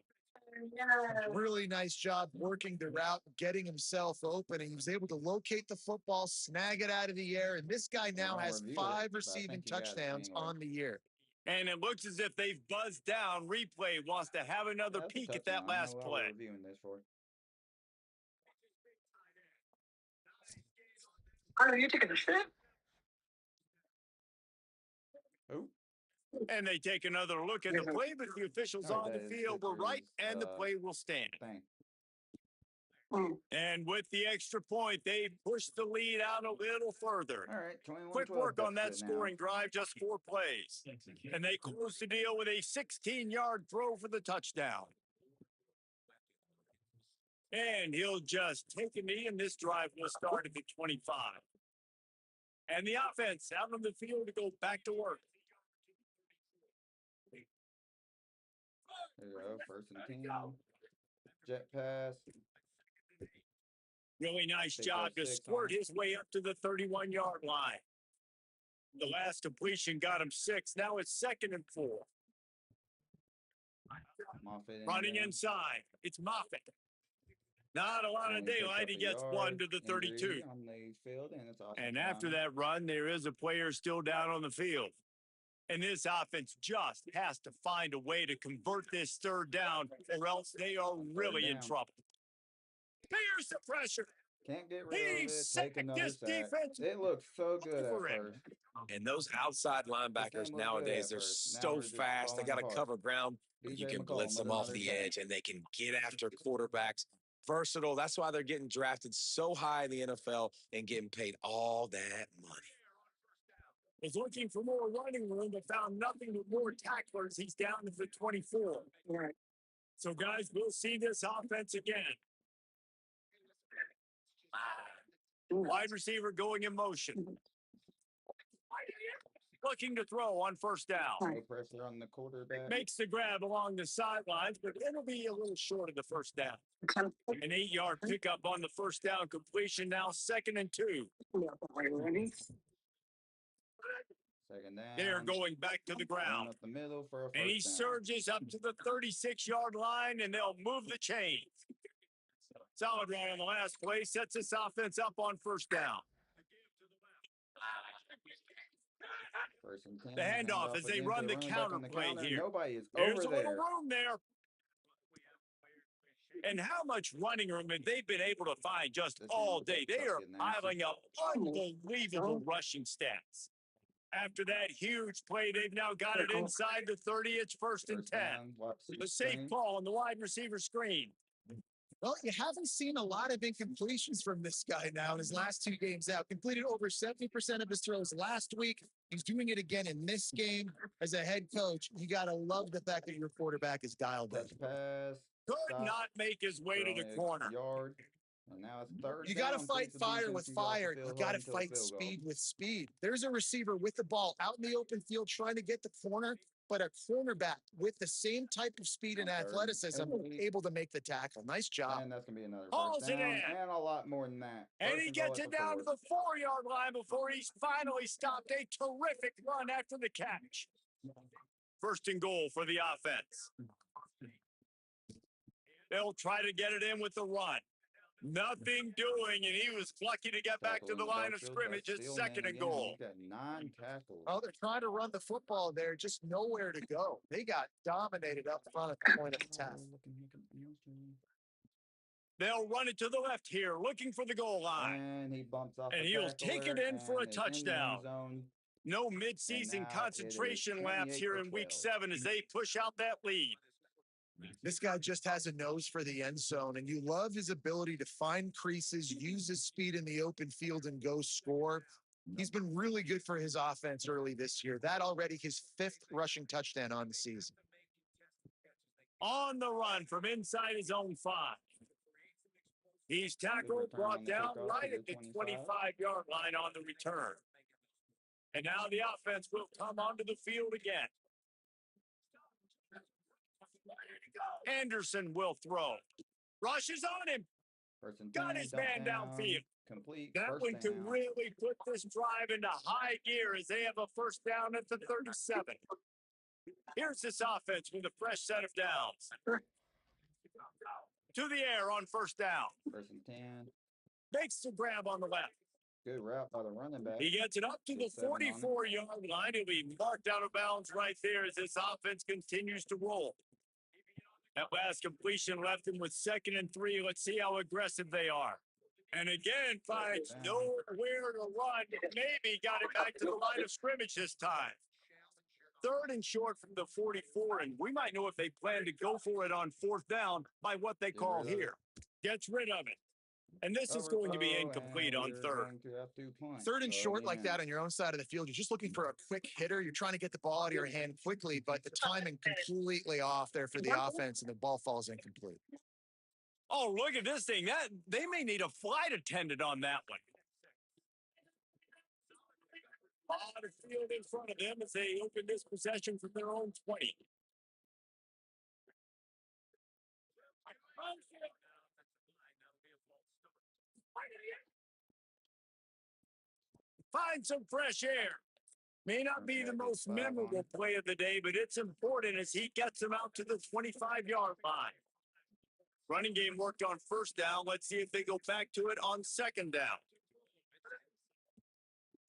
Speaker 5: Really nice job working the route, getting himself open, and he was able to locate the football, snag it out of the air, and this guy now has 5 receiving touchdowns on the year.
Speaker 4: And it looks as if they've buzzed down. Replay wants to have another peek at that last play.
Speaker 1: Are you taking a shit?
Speaker 4: Oh. And they take another look at the play, but the officials on the field were right, and the play will stand. And with the extra point, they push the lead out a little further.
Speaker 2: All right,
Speaker 4: Quick work on that scoring drive, just 4 plays. And they close the deal with a 16-yard throw for the touchdown. And he'll just take a knee, and this drive will start at the 25. And the offense out on the field to go back to work.
Speaker 2: There you go, first and 10. Jet pass.
Speaker 4: Really nice job to squirt his way up to the 31-yard line. The last completion got him 6. Now it's 2nd and 4. Running inside. It's Moffitt. Not a lot of daylight. He gets 1 to the 32. And after that run, there is a player still down on the field. And this offense just has to find a way to convert this 3rd down, or else they are really in trouble. Here's the pressure.
Speaker 2: Can't get rid of it. Take another sack.
Speaker 4: Defense.
Speaker 2: It looks so good at first.
Speaker 3: And those outside linebackers nowadays, they're so fast. They got to cover ground. You can blitz them off the edge, and they can get after quarterbacks. Versatile. That's why they're getting drafted so high in the NFL and getting paid all that money.
Speaker 4: Was looking for more running room, but found nothing but more tacklers. He's down to the 24.
Speaker 1: Right.
Speaker 4: So, guys, we'll see this offense again. Wide receiver going in motion. looking to throw on first down.
Speaker 2: No pressure on the quarterback.
Speaker 4: Makes the grab along the sidelines, but it'll be a little short of the first down. An 8-yard pickup on the first down completion. Now 2nd and 2.
Speaker 2: Second down.
Speaker 4: They're going back to the ground.
Speaker 2: Up the middle for a first
Speaker 4: And he
Speaker 2: down.
Speaker 4: surges up to the 36-yard line, and they'll move the chains. Solid run on the last play. Sets this offense up on first down.
Speaker 2: First and 10,
Speaker 4: The handoff as they run the counter play here.
Speaker 2: Nobody is
Speaker 4: There's
Speaker 2: over
Speaker 4: a little
Speaker 2: there.
Speaker 4: room there. And how much running room have they been able to find just all day? They are piling up unbelievable rushing stats. After that huge play, they've now got it inside the 30. It's 1st and 10. The safe ball on the wide receiver screen.
Speaker 3: Well, you haven't seen a lot of incompletions from this guy now in his last 2 games out. Completed over 70% of his throws last week. He's doing it again in this game. As a head coach, you got to love the fact that your quarterback is dialed in.
Speaker 2: Pass.
Speaker 4: Could not make his way to the corner.
Speaker 2: Yard. And now it's 3rd
Speaker 3: You got to fight fire with fire. You got to fight speed with speed. There's a receiver with the ball out in the open field trying to get the corner, but a cornerback with the same type of speed and athleticism able to make the tackle. Nice job.
Speaker 2: And that's going to be another
Speaker 4: Hauls
Speaker 2: first
Speaker 4: it
Speaker 2: down,
Speaker 4: in.
Speaker 2: and a lot more than that.
Speaker 4: And he gets it down to the 4-yard line before he's finally stopped. A terrific run after the catch. 1st and goal for the offense. They'll try to get it in with the run. Nothing doing, and he was lucky to get back to the line of scrimmage at 2nd and goal.
Speaker 2: Got 9 tackles.
Speaker 3: Oh, they're trying to run the football there, just nowhere to go. They got dominated up front at the point of attack.
Speaker 4: They'll run it to the left here, looking for the goal line.
Speaker 2: And he bumps off.
Speaker 4: And he'll take it in for a touchdown. No midseason concentration laps here in week 7 as they push out that lead.
Speaker 3: This guy just has a nose for the end zone, and you love his ability to find creases, use his speed in the open field, and go score. He's been really good for his offense early this year. That already his 5th rushing touchdown on the season.
Speaker 4: On the run from inside his own 5. He's tackled, brought down right at the 25-yard line on the return. And now the offense will come onto the field again. Anderson will throw. Rushes on him. Got his man downfield.
Speaker 2: Complete.
Speaker 4: That one can really put this drive into high gear as they have a first down at the 37. Here's this offense with a fresh set of downs. To the air on first down.
Speaker 2: 1st and 10.
Speaker 4: Makes the grab on the left.
Speaker 2: Good route by the running back.
Speaker 4: He gets it up to the 44-yard line. He'll be marked out of bounds right there as this offense continues to roll. That last completion left him with 2nd and 3. Let's see how aggressive they are. And again, finds nowhere to run. Maybe got it back to the line of scrimmage this time. 3rd and short from the 44, and we might know if they plan to go for it on 4th down by what they call here. Gets rid of it. And this is going to be incomplete on 3rd.
Speaker 3: 3rd and short like that on your own side of the field. You're just looking for a quick hitter. You're trying to get the ball out of your hand quickly, but the timing completely off there for the offense, and the ball falls incomplete.
Speaker 4: Oh, look at this thing. They may need a flight attendant on that one. A lot of field in front of them as they open this possession from their own 20. Find some fresh air. May not be the most memorable play of the day, but it's important as he gets them out to the 25-yard line. Running game worked on first down. Let's see if they go back to it on 2nd down.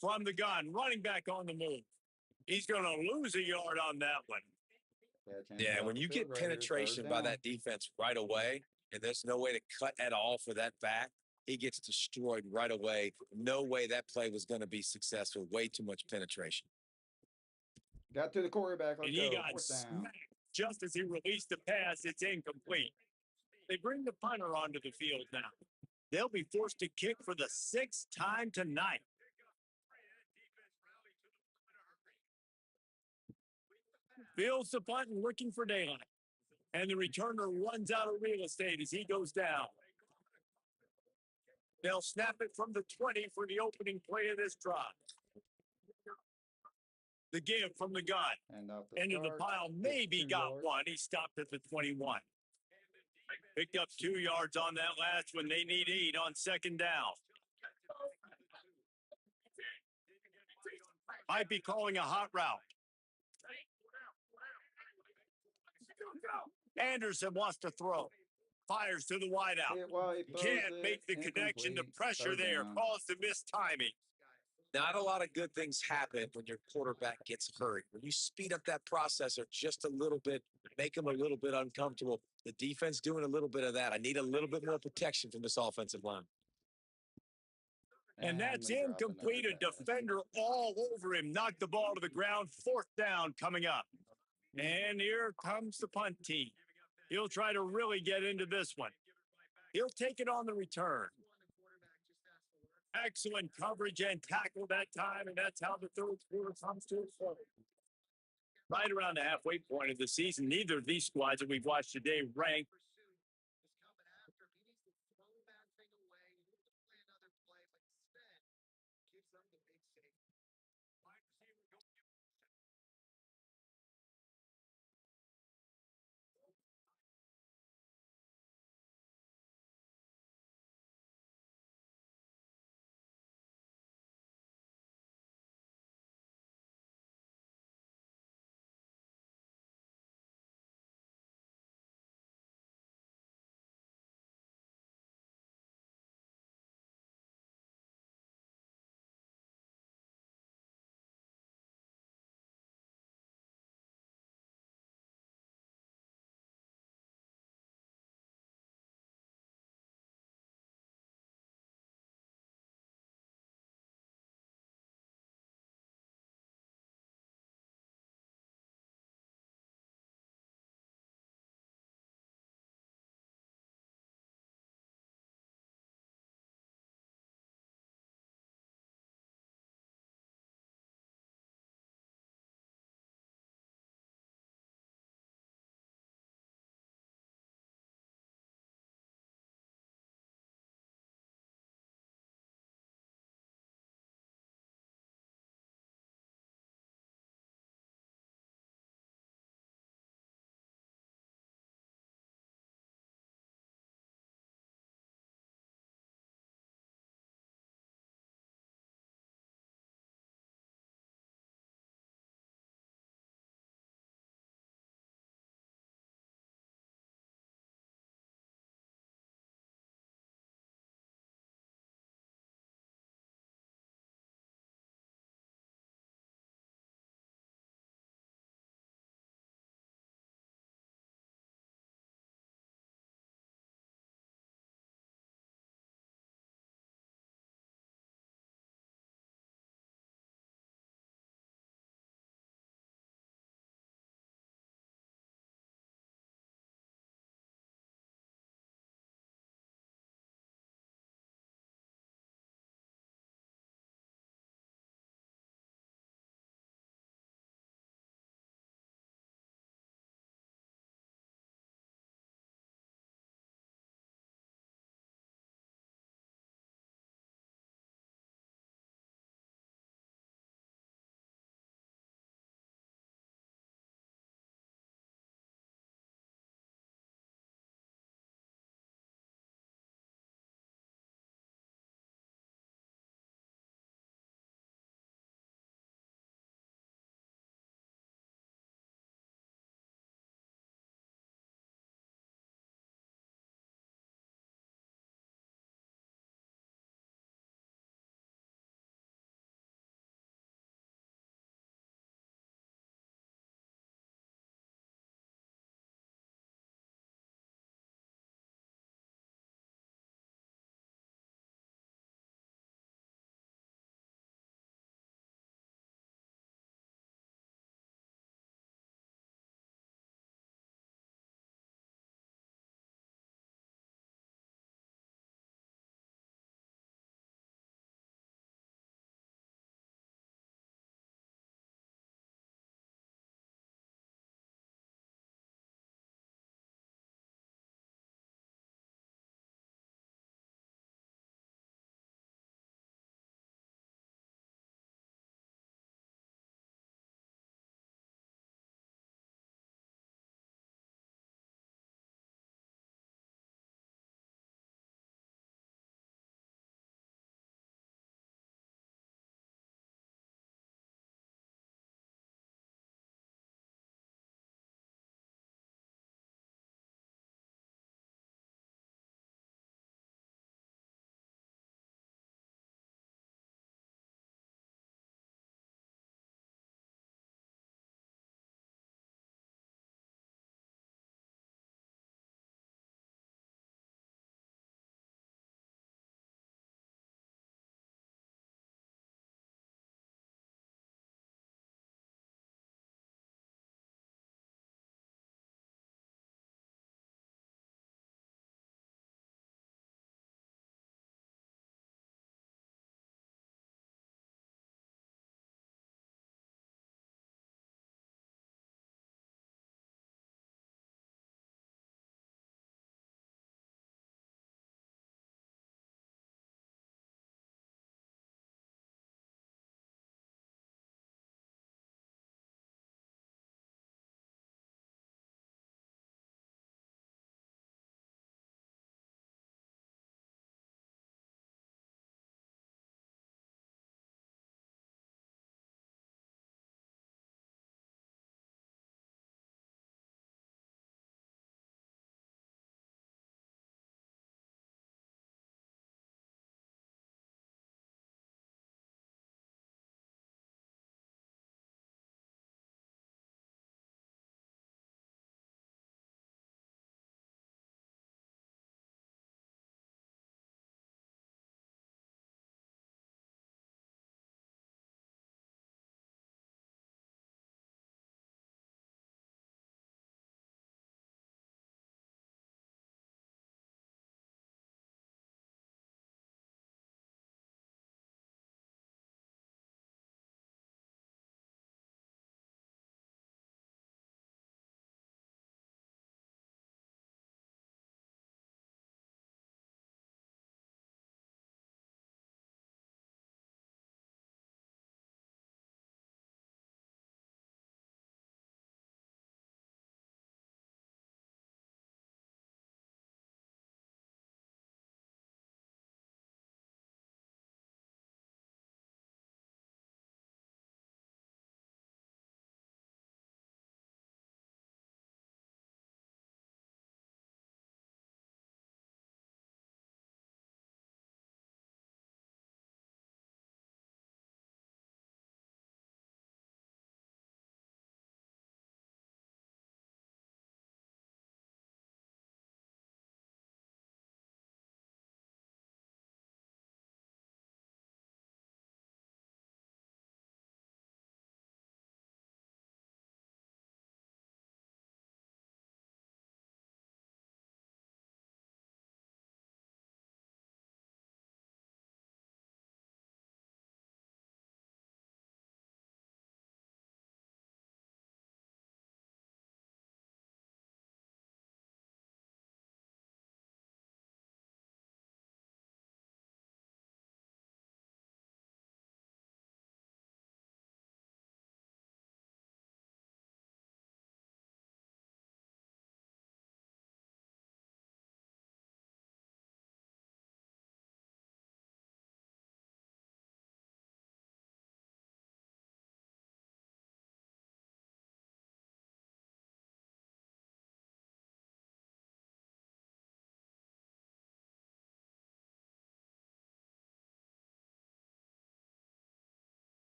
Speaker 4: From the gun, running back on the move. He's going to lose a yard on that one.
Speaker 3: Yeah, when you get penetration by that defense right away, and there's no way to cut at all for that back, he gets destroyed right away. No way that play was going to be successful. Way too much penetration.
Speaker 2: Got to the quarterback.
Speaker 4: And he got smacked just as he released the pass. It's incomplete. They bring the punter onto the field now. They'll be forced to kick for the 6th time tonight. Fields the punt and looking for daylight. And the returner runs out of real estate as he goes down. They'll snap it from the 20 for the opening play of this drive. The give from the gun.
Speaker 2: And off the
Speaker 4: Into the
Speaker 2: start,
Speaker 4: pile,
Speaker 2: gets
Speaker 4: maybe
Speaker 2: 2
Speaker 4: got
Speaker 2: yards.
Speaker 4: one. He stopped at the 21. Picked up 2 yards on that last one. They need 8 on second down. Might be calling a hot route. Anderson wants to throw. Fires to the wideout.
Speaker 2: Hit while he throws
Speaker 4: Can't
Speaker 2: it.
Speaker 4: make the connection. The
Speaker 2: Incomplete.
Speaker 4: pressure
Speaker 2: Third
Speaker 4: there
Speaker 2: down.
Speaker 4: calls to missed timing.
Speaker 3: Not a lot of good things happen when your quarterback gets hurt. When you speed up that processor just a little bit, make him a little bit uncomfortable. The defense doing a little bit of that. I need a little bit more protection from this offensive line.
Speaker 4: And that's
Speaker 2: they drop
Speaker 4: incomplete. A
Speaker 2: another pass.
Speaker 4: defender all over him. Knocked the ball to the ground. 4th down coming up. And here comes the punt team. He'll try to really get into this one. He'll take it on the return. Excellent coverage and tackle that time, and that's how the third quarter comes to a close. Right around the halfway point of the season, neither of these squads that we've watched today ranked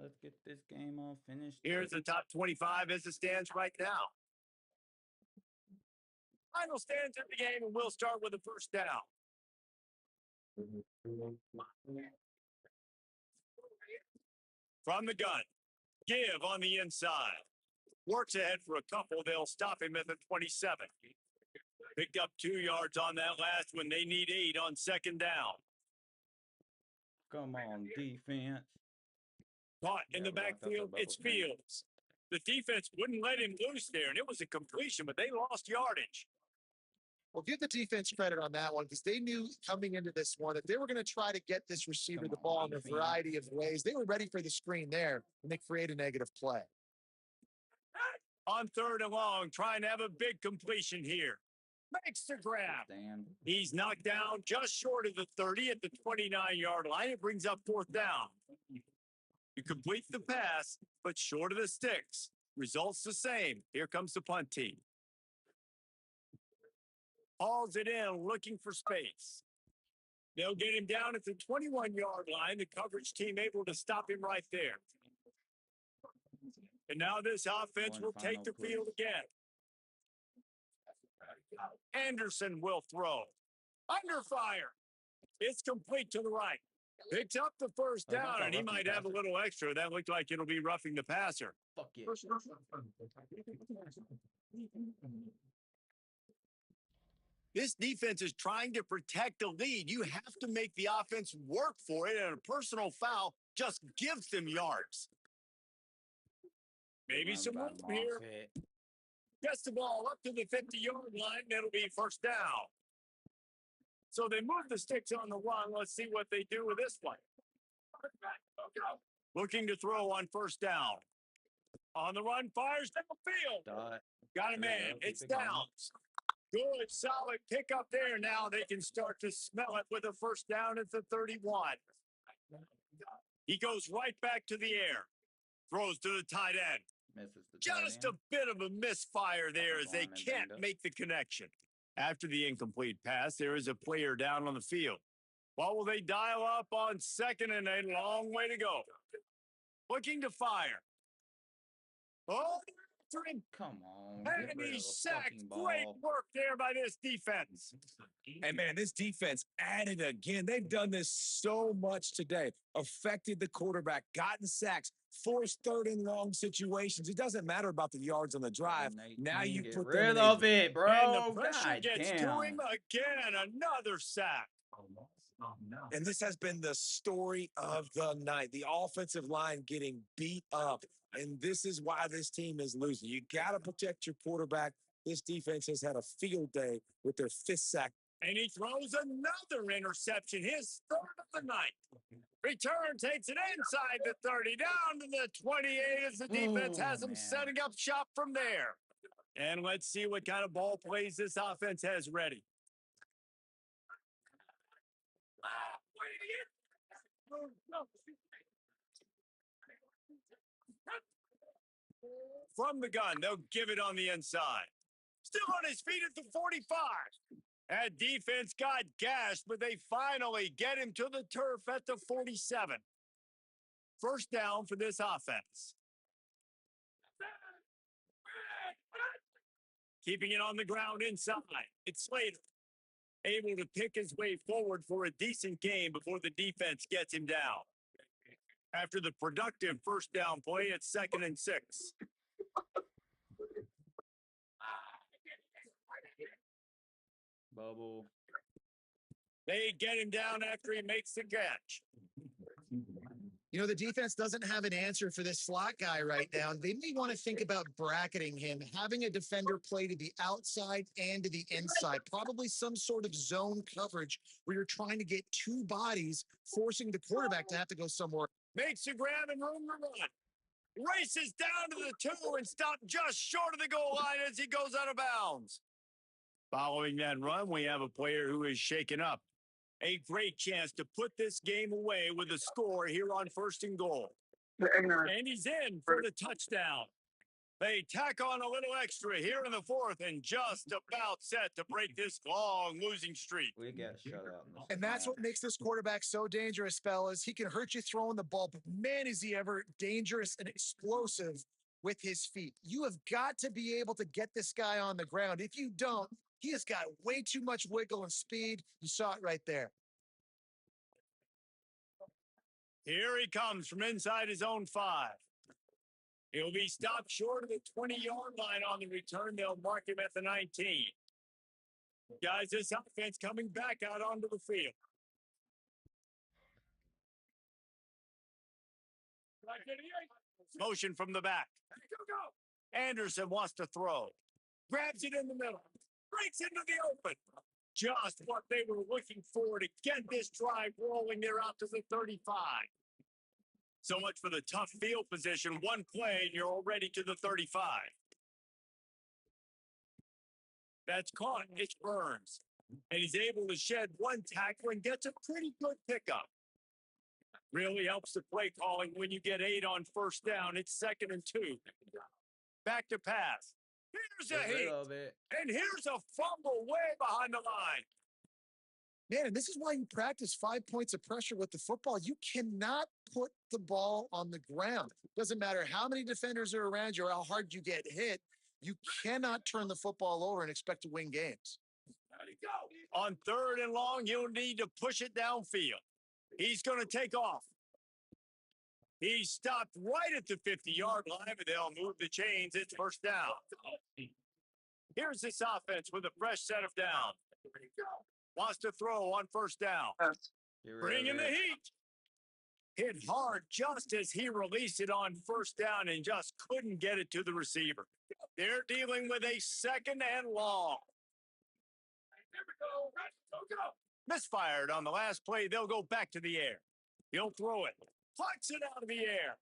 Speaker 2: Let's get this game all finished.
Speaker 4: Here's the top 25 as it stands right now. Final stands in the game, and we'll start with the first down. From the gun, give on the inside. Works ahead for a couple. They'll stop him at the 27. Picked up 2 yards on that last one. They need 8 on second down.
Speaker 2: Come on, defense.
Speaker 4: Caught in the backfield, it's Fields. The defense wouldn't let him loose there, and it was a completion, but they lost yardage.
Speaker 5: Well, give the defense credit on that one because they knew coming into this one that they were going to try to get this receiver the ball in a variety of ways. They were ready for the screen there, and they create a negative play.
Speaker 4: On third and long, trying to have a big completion here. Makes the grab. He's knocked down just short of the 30 at the 29-yard line. It brings up fourth down. You complete the pass, but short of the sticks. Results the same. Here comes the punt team. Hauls it in, looking for space. They'll get him down at the 21-yard line. The coverage team able to stop him right there. And now this offense will take the field again. Anderson will throw. Under fire. It's complete to the right. Picks up the first down, and he might have a little extra. That looked like it'll be roughing the passer.
Speaker 2: Fuck yeah.
Speaker 4: This defense is trying to protect the lead. You have to make the offense work for it, and a personal foul just gives them yards. Maybe some room here. Gets the ball up to the 50-yard line. It'll be first down. So they move the sticks on the run. Let's see what they do with this one. Looking to throw on first down. On the run, fires downfield. Got a man. It's downs. Good, solid pickup there. Now they can start to smell it with a first down at the 31. He goes right back to the air. Throws to the tight end. Just a bit of a misfire there as they can't make the connection. After the incomplete pass, there is a player down on the field. What will they dial up on second and a long way to go? Looking to fire. Oh,
Speaker 2: come on.
Speaker 4: And he's sacked. Great work there by this defense.
Speaker 3: And man, this defense added again. They've done this so much today. Affected the quarterback, gotten sacks, forced third and long situations. It doesn't matter about the yards on the drive. Now you put
Speaker 2: rid of it, bro.
Speaker 4: And the pressure gets to him again. Another sack.
Speaker 3: And this has been the story of the night. The offensive line getting beat up. And this is why this team is losing. You got to protect your quarterback. This defense has had a field day with their 5th sack.
Speaker 4: And he throws another interception, his 3rd of the night. Return takes it inside the 30, down to the 28 as the defense has him setting up shop from there. And let's see what kind of ball plays this offense has ready. From the gun, they'll give it on the inside. Still on his feet at the 45. That defense got gashed, but they finally get him to the turf at the 47. First down for this offense. Keeping it on the ground inside. It's Slater. Able to pick his way forward for a decent game before the defense gets him down. After the productive first down play, it's 2nd and 6.
Speaker 2: Bubble.
Speaker 4: They get him down after he makes the catch.
Speaker 5: You know, the defense doesn't have an answer for this slot guy right now. They may want to think about bracketing him, having a defender play to the outside and to the inside, probably some sort of zone coverage where you're trying to get 2 bodies, forcing the quarterback to have to go somewhere.
Speaker 4: Makes a grab and room to run. Races down to the 2 and stopped just short of the goal line as he goes out of bounds. Following that run, we have a player who is shaken up. A great chance to put this game away with a score here on 1st and goal. And he's in for the touchdown. They tack on a little extra here in the fourth and just about set to break this long losing streak.
Speaker 2: We got shut out in this.
Speaker 5: And that's what makes this quarterback so dangerous, fellas. He can hurt you throwing the ball, but man, is he ever dangerous and explosive with his feet. You have got to be able to get this guy on the ground. If you don't, he has got way too much wiggle and speed. You saw it right there.
Speaker 4: Here he comes from inside his own 5. He'll be stopped short of the 20-yard line on the return. They'll mark him at the 19. Guys, this offense coming back out onto the field. Motion from the back. Anderson wants to throw. Grabs it in the middle. Breaks into the open. Just what they were looking for to get this drive rolling. They're out to the 35. So much for the tough field position. One play, and you're already to the 35. That's caught. It's Burns. And he's able to shed one tackle and gets a pretty good pickup. Really helps the play calling when you get 8 on first down. It's 2nd and 2. Back to pass. Here's a hit. And here's a fumble way behind the line.
Speaker 5: Man, and this is why you practice 5 points of pressure with the football. You cannot put the ball on the ground. Doesn't matter how many defenders are around you or how hard you get hit. You cannot turn the football over and expect to win games.
Speaker 4: On 3rd and long, you'll need to push it downfield. He's going to take off. He stopped right at the 50-yard line, but they'll move the chains. It's first down. Here's this offense with a fresh set of downs. Wants to throw on first down. Bring in the heat. Hit hard just as he released it on first down and just couldn't get it to the receiver. They're dealing with a 2nd and long. Misfired on the last play. They'll go back to the air. He'll throw it. Plucks it out of the air.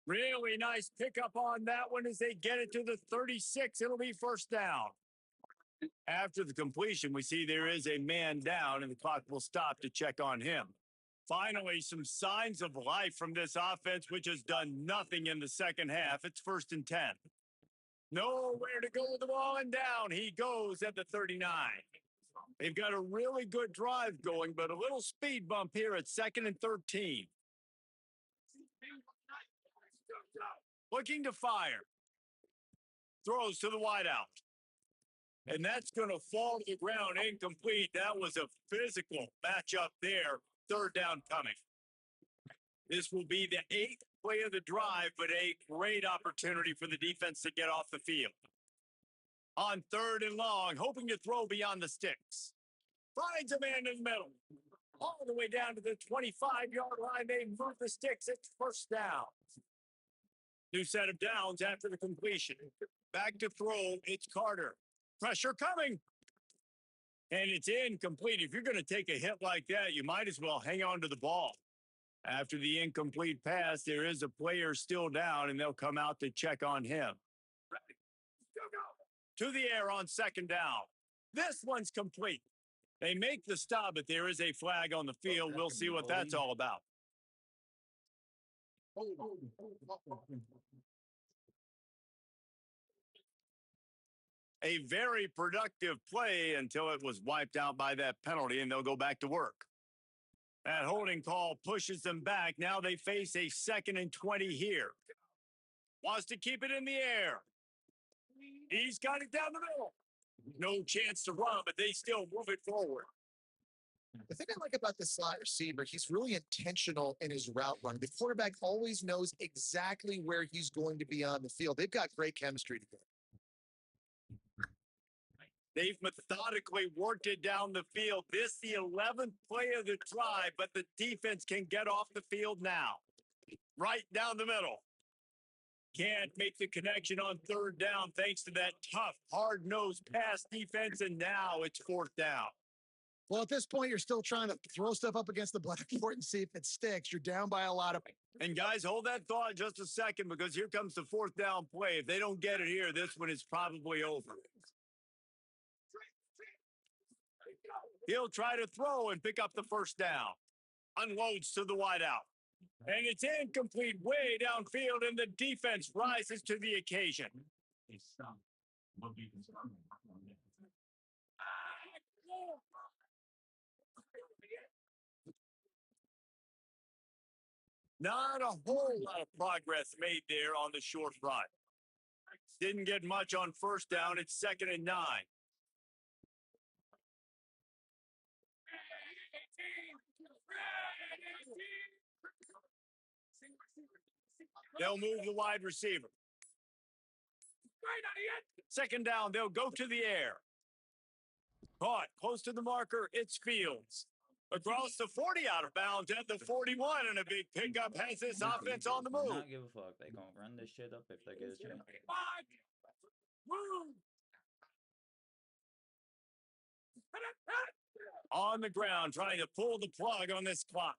Speaker 4: Really nice pickup on that one as they get it to the 36. It'll be first down. After the completion, we see there is a man down, and the clock will stop to check on him. Finally, some signs of life from this offense, which has done nothing in the second half. It's 1st and 10. Nowhere to go with the ball, and down he goes at the 39. They've got a really good drive going, but a little speed bump here at 2nd and 13. Looking to fire. Throws to the wideout. And that's going to fall to the ground incomplete. That was a physical matchup there. 3rd down coming. This will be the 8th play of the drive, but a great opportunity for the defense to get off the field. On 3rd and long, hoping to throw beyond the sticks. Finds a man in the middle. All the way down to the 25-yard line. They move the sticks. It's first down. New set of downs after the completion. Back to throw. It's Carter. Pressure coming. And it's incomplete. If you're going to take a hit like that, you might as well hang on to the ball. After the incomplete pass, there is a player still down, and they'll come out to check on him. To the air on 2nd down. This one's complete. They make the stop, but there is a flag on the field. We'll see what that's all about. A very productive play until it was wiped out by that penalty, and they'll go back to work. That holding call pushes them back. Now they face a 2nd and 20 here. Wants to keep it in the air. He's got it down the middle. No chance to run, but they still move it forward.
Speaker 5: The thing I like about this slot receiver, he's really intentional in his route run. The quarterback always knows exactly where he's going to be on the field. They've got great chemistry together.
Speaker 4: They've methodically worked it down the field. This the 11th play of the drive, but the defense can get off the field now. Right down the middle. Can't make the connection on 3rd down thanks to that tough, hard-nosed pass defense, and now it's 4th down.
Speaker 5: Well, at this point, you're still trying to throw stuff up against the blackboard and see if it sticks. You're down by a lot of...
Speaker 4: And guys, hold that thought just a second, because here comes the 4th down play. If they don't get it here, this one is probably over. He'll try to throw and pick up the first down. Unloads to the wideout. And it's incomplete way downfield, and the defense rises to the occasion. Not a whole lot of progress made there on the short run. Didn't get much on first down. It's 2nd and 9. They'll move the wide receiver. 2nd down, they'll go to the air. Caught close to the marker. It's Fields. Across the 40, out of bounds at the 41, and a big pickup has this offense on the move.
Speaker 2: Not give a fuck. They gonna run this shit up if they get a chance.
Speaker 4: On the ground, trying to pull the plug on this clock.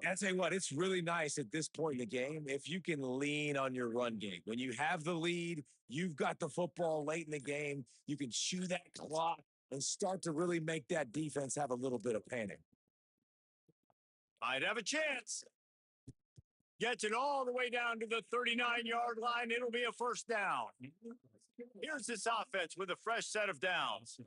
Speaker 3: I tell you what, it's really nice at this point in the game if you can lean on your run game. When you have the lead, you've got the football late in the game, you can chew that clock and start to really make that defense have a little bit of panic.
Speaker 4: Might have a chance. Gets it all the way down to the 39-yard line. It'll be a first down. Here's this offense with a fresh set of downs.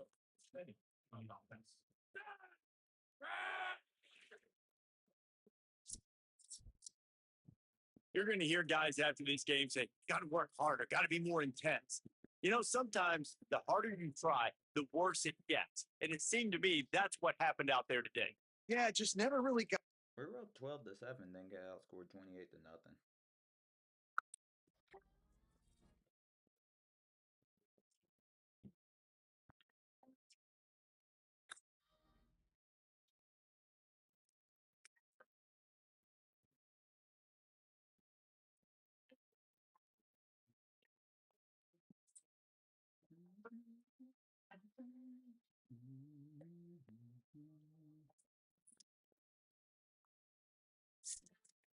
Speaker 4: You're going to hear guys after these games say, got to work harder, got to be more intense. You know, sometimes the harder you try, the worse it gets. And it seemed to me that's what happened out there today.
Speaker 5: Yeah, it just never really got.
Speaker 2: We were up 12-7, then get outscored 28-0.